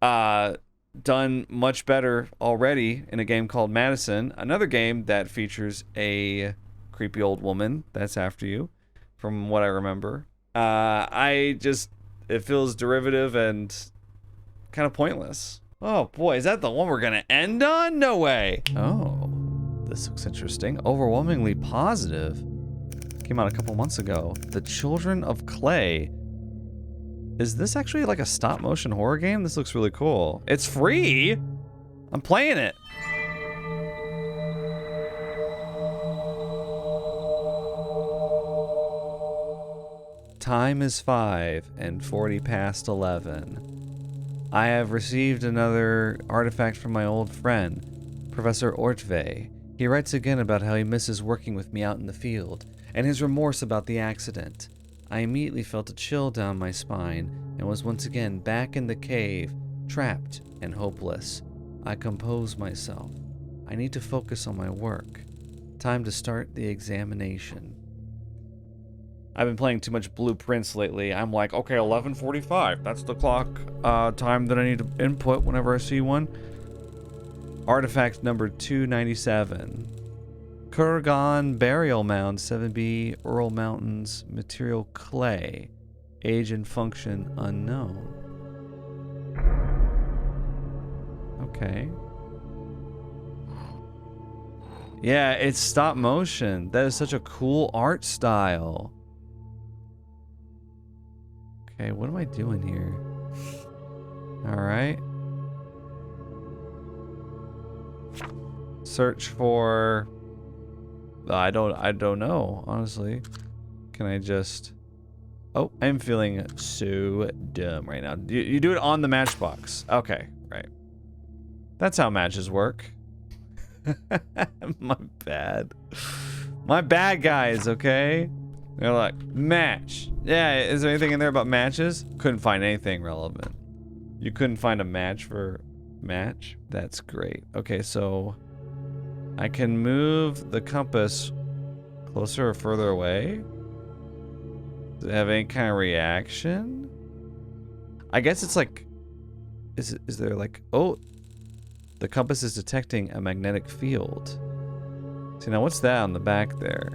done much better already in a game called Madison, another game that features a creepy old woman that's after you, from what I remember. It feels derivative and kind of pointless. Oh boy, is that the one we're gonna end on? No way. Oh, this looks interesting. Overwhelmingly positive. Came out a couple months ago. The Children of Clay. Is this actually like a stop motion horror game? This looks really cool. It's free. I'm playing it. Time is 5 and 40 past 11. I have received another artifact from my old friend, Professor Ortve. He writes again about how he misses working with me out in the field, and his remorse about the accident. I immediately felt a chill down my spine, and was once again back in the cave, trapped and hopeless. I compose myself. I need to focus on my work. Time to start the examination. I've been playing too much Blueprints lately. I'm like, okay, 11:45. That's the clock time that I need to input whenever I see one. Artifact number 297. Kurgan Burial Mound, 7B, Ural Mountains, material clay. Age and function unknown. Okay. Yeah, it's stop motion. That is such a cool art style. Okay, what am I doing here? All right. Search for... I don't know, honestly. Can I just... Oh, I'm feeling so dumb right now. You do it on the matchbox. Okay, right. That's how matches work. My bad. My bad, guys, okay? They're like, match. Yeah, is there anything in there about matches? Couldn't find anything relevant. You couldn't find a match for match? That's great. Okay, so I can move the compass closer or further away? Does it have any kind of reaction? I guess it's like... Is there like... Oh! The compass is detecting a magnetic field. See, now what's that on the back there?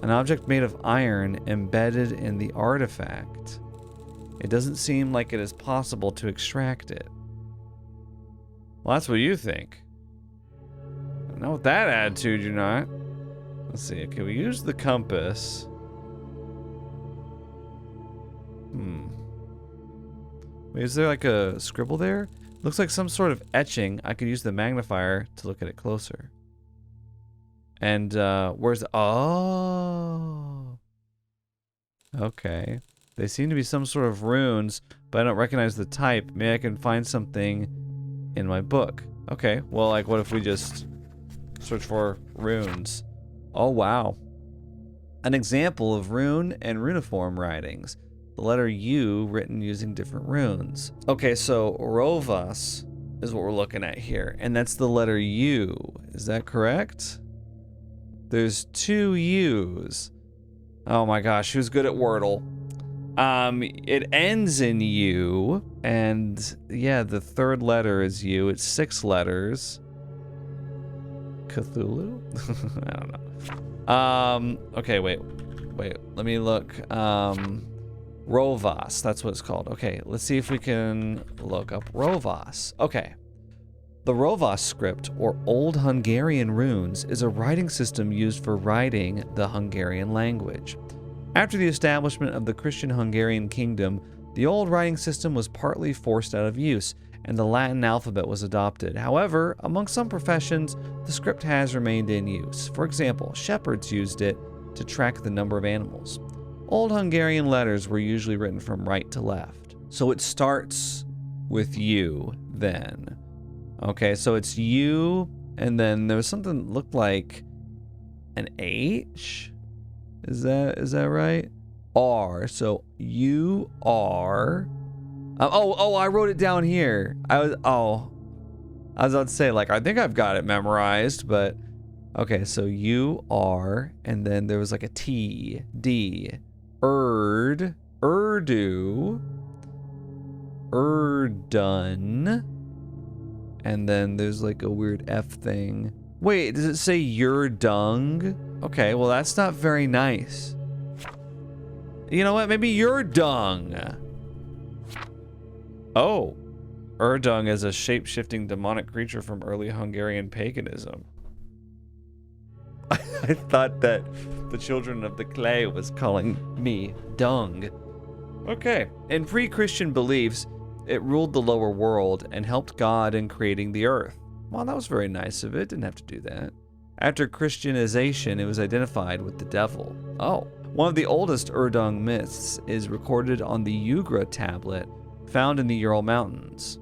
An object made of iron embedded in the artifact. It doesn't seem like it is possible to extract it. Well, that's what you think. Not with that attitude, you're not. Let's see. Okay, we use the compass. Wait, is there like a scribble there? Looks like some sort of etching. I could use the magnifier to look at it closer. And, where's the... Oh! Okay. They seem to be some sort of runes, but I don't recognize the type. Maybe I can find something in my book. Okay, well, like, what if we just search for runes? Oh, wow. An example of rune and runiform writings. The letter U written using different runes. Okay, so Rovas is what we're looking at here, and that's the letter U. Is that correct? There's 2 U's. Oh my gosh, who's good at Wordle? It ends in U, and yeah, the 3rd letter is U. It's 6 letters. Cthulhu? I don't know. Okay, wait, let me look. Rovas, that's what it's called. Okay, let's see if we can look up Rovas. Okay. The Rovas script, or Old Hungarian runes, is a writing system used for writing the Hungarian language. After the establishment of the Christian Hungarian kingdom, the old writing system was partly forced out of use, and the Latin alphabet was adopted. However, among some professions, the script has remained in use. For example, shepherds used it to track the number of animals. Old Hungarian letters were usually written from right to left. So it starts with U, then. Okay, so it's U, and then there was something that looked like an H? Is that right? R, so U, R. Oh, I wrote it down here. I was about to say, like, I think I've got it memorized, but... Okay, so U, R, and then there was like a T, D, Urd, Urdu, Urdun, and then there's like a weird F thing. Wait, does it say your dung? Okay, well that's not very nice. You know what, maybe your dung. Oh, Urdung is a shape-shifting demonic creature from early Hungarian paganism. I thought that the children of the clay was calling me dung. Okay. In pre-Christian beliefs, it ruled the lower world and helped God in creating the earth. Well, that was very nice of it. Didn't have to do that. After Christianization, it was identified with the devil. Oh. One of the oldest Urdung myths is recorded on the Ugra tablet found in the Ural Mountains.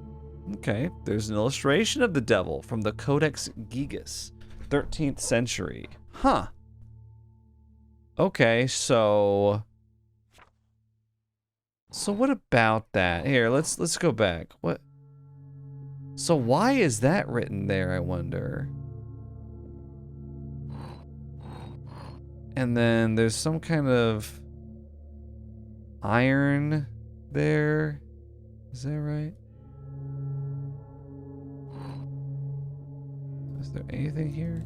Okay. There's an illustration of the devil from the Codex Gigas, 13th century. Huh. Okay, so what about that? Here, let's go back. What? So why is that written there, I wonder? And then there's some kind of iron there. Is that right? Is there anything here?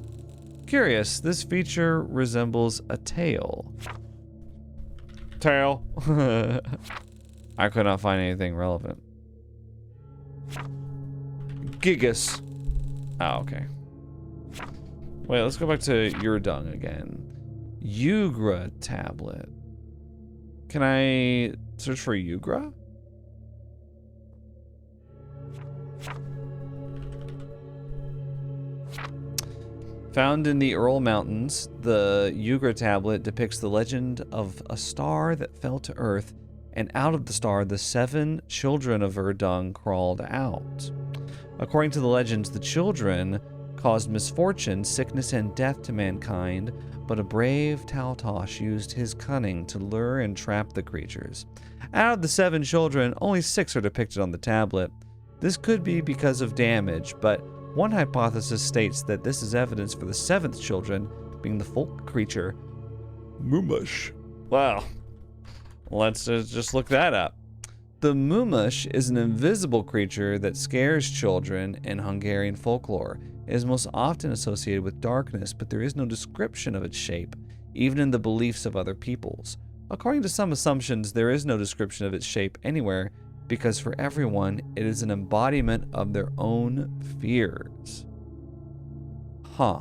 Curious, this feature resembles a tail. Tail. I could not find anything relevant. Gigas. Oh, okay. Wait, let's go back to your dung again. Yugra tablet. Can I search for Yugra? Found in the Ural Mountains, the Yugra tablet depicts the legend of a star that fell to Earth, and out of the star, the 7 children of Urdung crawled out. According to the legends, the children caused misfortune, sickness, and death to mankind, but a brave Taltosh used his cunning to lure and trap the creatures. Out of the 7 children, only 6 are depicted on the tablet. This could be because of damage, but one hypothesis states that this is evidence for the 7th children being the folk creature Mumush. Wow. Let's just look that up. The Mumush is an invisible creature that scares children in Hungarian folklore. It is most often associated with darkness, but there is no description of its shape, even in the beliefs of other peoples. According to some assumptions, there is no description of its shape anywhere, because for everyone, it is an embodiment of their own fears. Huh.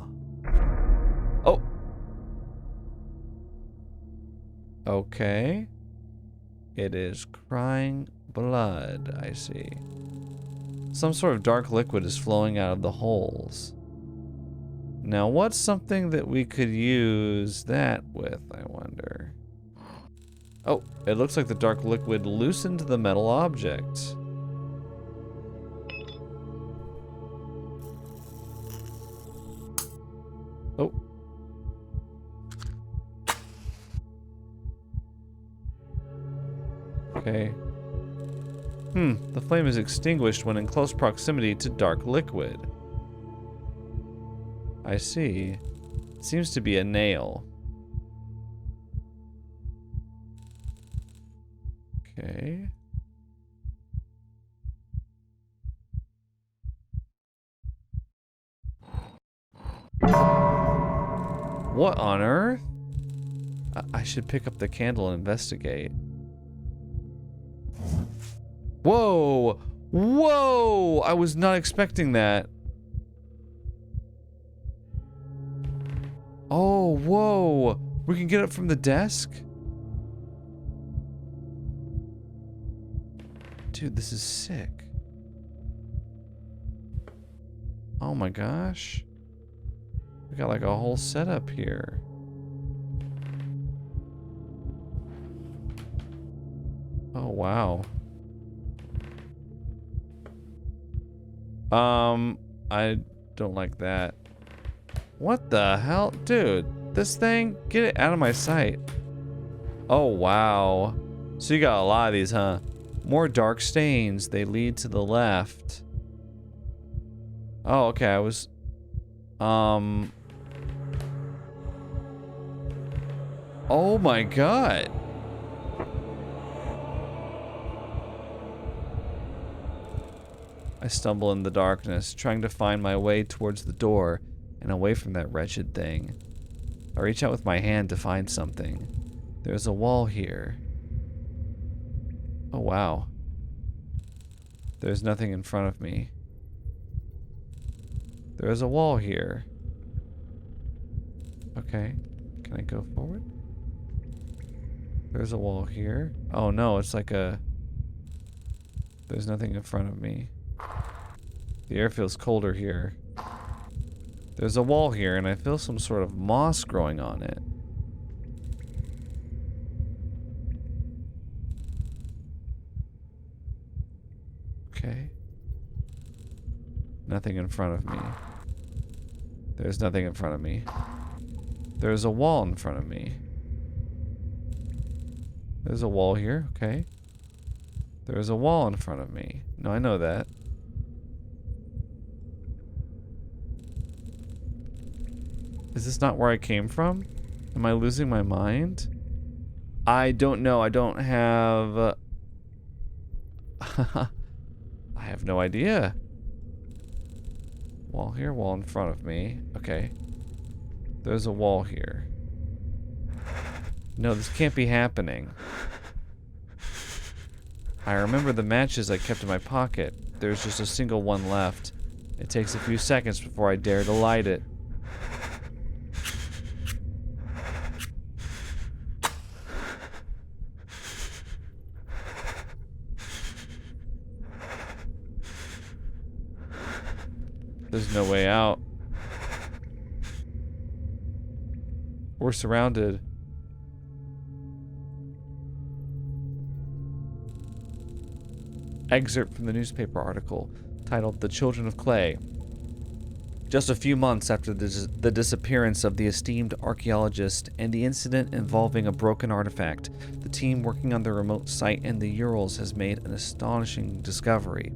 Oh. Okay. It is crying blood, I see. Some sort of dark liquid is flowing out of the holes. Now, what's something that we could use that with, I wonder? Oh, it looks like the dark liquid loosened the metal object. Oh. Okay. The flame is extinguished when in close proximity to dark liquid. I see. It seems to be a nail. Okay. What on earth? I should pick up the candle and investigate. Whoa! Whoa! I was not expecting that. Oh, whoa! We can get up from the desk? Dude, this is sick. Oh my gosh. We got like a whole setup here. Oh, wow. I don't like that. What the hell? Dude, this thing, get it out of my sight. Oh, wow. So you got a lot of these, huh? More dark stains. They lead to the left. Oh, okay. I was... Oh my god. I stumble in the darkness, trying to find my way towards the door and away from that wretched thing. I reach out with my hand to find something. There's a wall here. Oh, wow. There's nothing in front of me. There's a wall here. Okay. Can I go forward? There's a wall here. Oh no, it's like a... There's nothing in front of me. The air feels colder here. There's a wall here, and I feel some sort of moss growing on it. Okay. Nothing in front of me. There's nothing in front of me. There's a wall in front of me. There's a wall here, okay. There's a wall in front of me. No, I know that. Is this not where I came from? Am I losing my mind? I don't know. I don't have... I have no idea. Wall here, wall in front of me. Okay. There's a wall here. No, this can't be happening. I remember the matches I kept in my pocket. There's just a single one left. It takes a few seconds before I dare to light it. There's no way out. We're surrounded. Excerpt from the newspaper article titled "The Children of Clay." Just a few months after the disappearance of the esteemed archaeologist and the incident involving a broken artifact, the team working on the remote site in the Urals has made an astonishing discovery.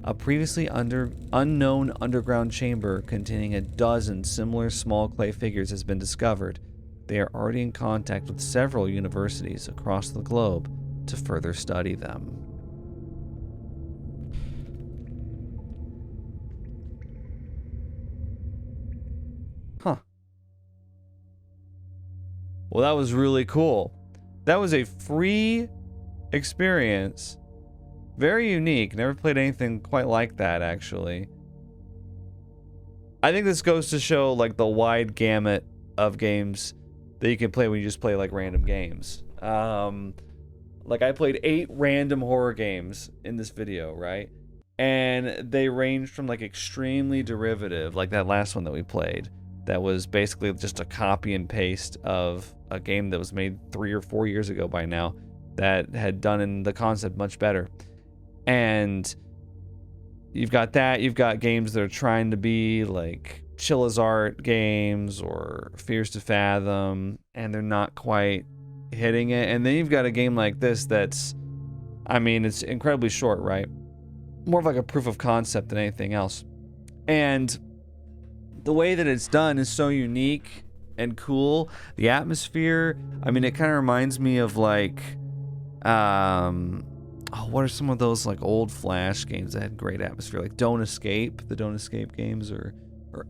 A previously unknown underground chamber containing a dozen similar small clay figures has been discovered. They are already in contact with several universities across the globe to further study them. Huh. Well, that was really cool. That was a free experience. Very unique. Never played anything quite like that, actually. I think this goes to show, like, the wide gamut of games that you can play when you just play, like, random games. Like, I played 8 random horror games in this video, right? And they ranged from, like, extremely derivative, like that last one that we played, that was basically just a copy and paste of a game that was made 3 or 4 years ago by now that had done in the concept much better. And you've got that, you've got games that are trying to be like chill as art games or Fears to Fathom, and they're not quite hitting it. And then you've got a game like this that's, I mean, it's incredibly short, right? More of like a proof of concept than anything else. And the way that it's done is so unique and cool. The atmosphere, I mean, it kind of reminds me of like, what are some of those like old Flash games that had great atmosphere? Like Don't Escape, the Don't Escape games, or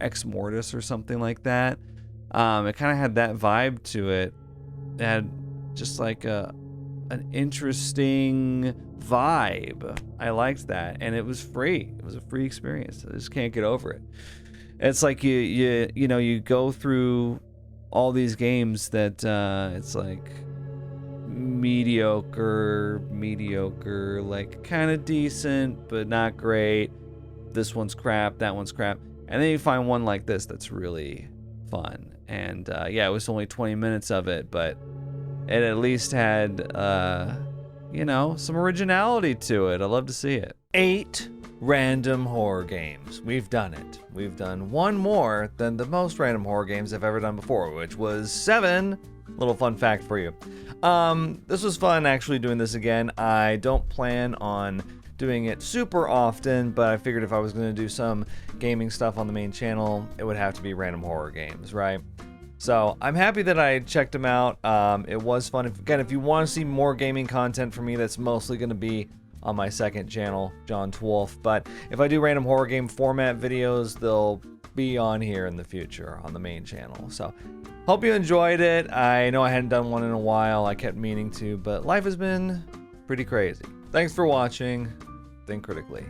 Ex Mortis or something like that. It kind of had that vibe to it. It had just like an interesting vibe. I liked that, and it was free. It was a free experience. I just can't get over it. It's like you go through all these games that it's like mediocre, like kind of decent but not great. This one's crap, that one's crap, and then you find one like this that's really fun. And yeah, it was only 20 minutes of it, but it at least had some originality to it. I love to see it. 8 random horror games. We've done it. We've done one more than the most random horror games I've ever done before, which was 7. Little fun fact for you. This was fun actually doing this again. I don't plan on doing it super often, but I figured if I was going to do some gaming stuff on the main channel, it would have to be random horror games, right? So I'm happy that I checked them out. It was fun. If you want to see more gaming content from me, that's mostly going to be on my second channel, John Wolfe. But if I do random horror game format videos, they'll be on here in the future on the main channel. So hope you enjoyed it. I know I hadn't done one in a while. I kept meaning to, but life has been pretty crazy. Thanks for watching. Think critically.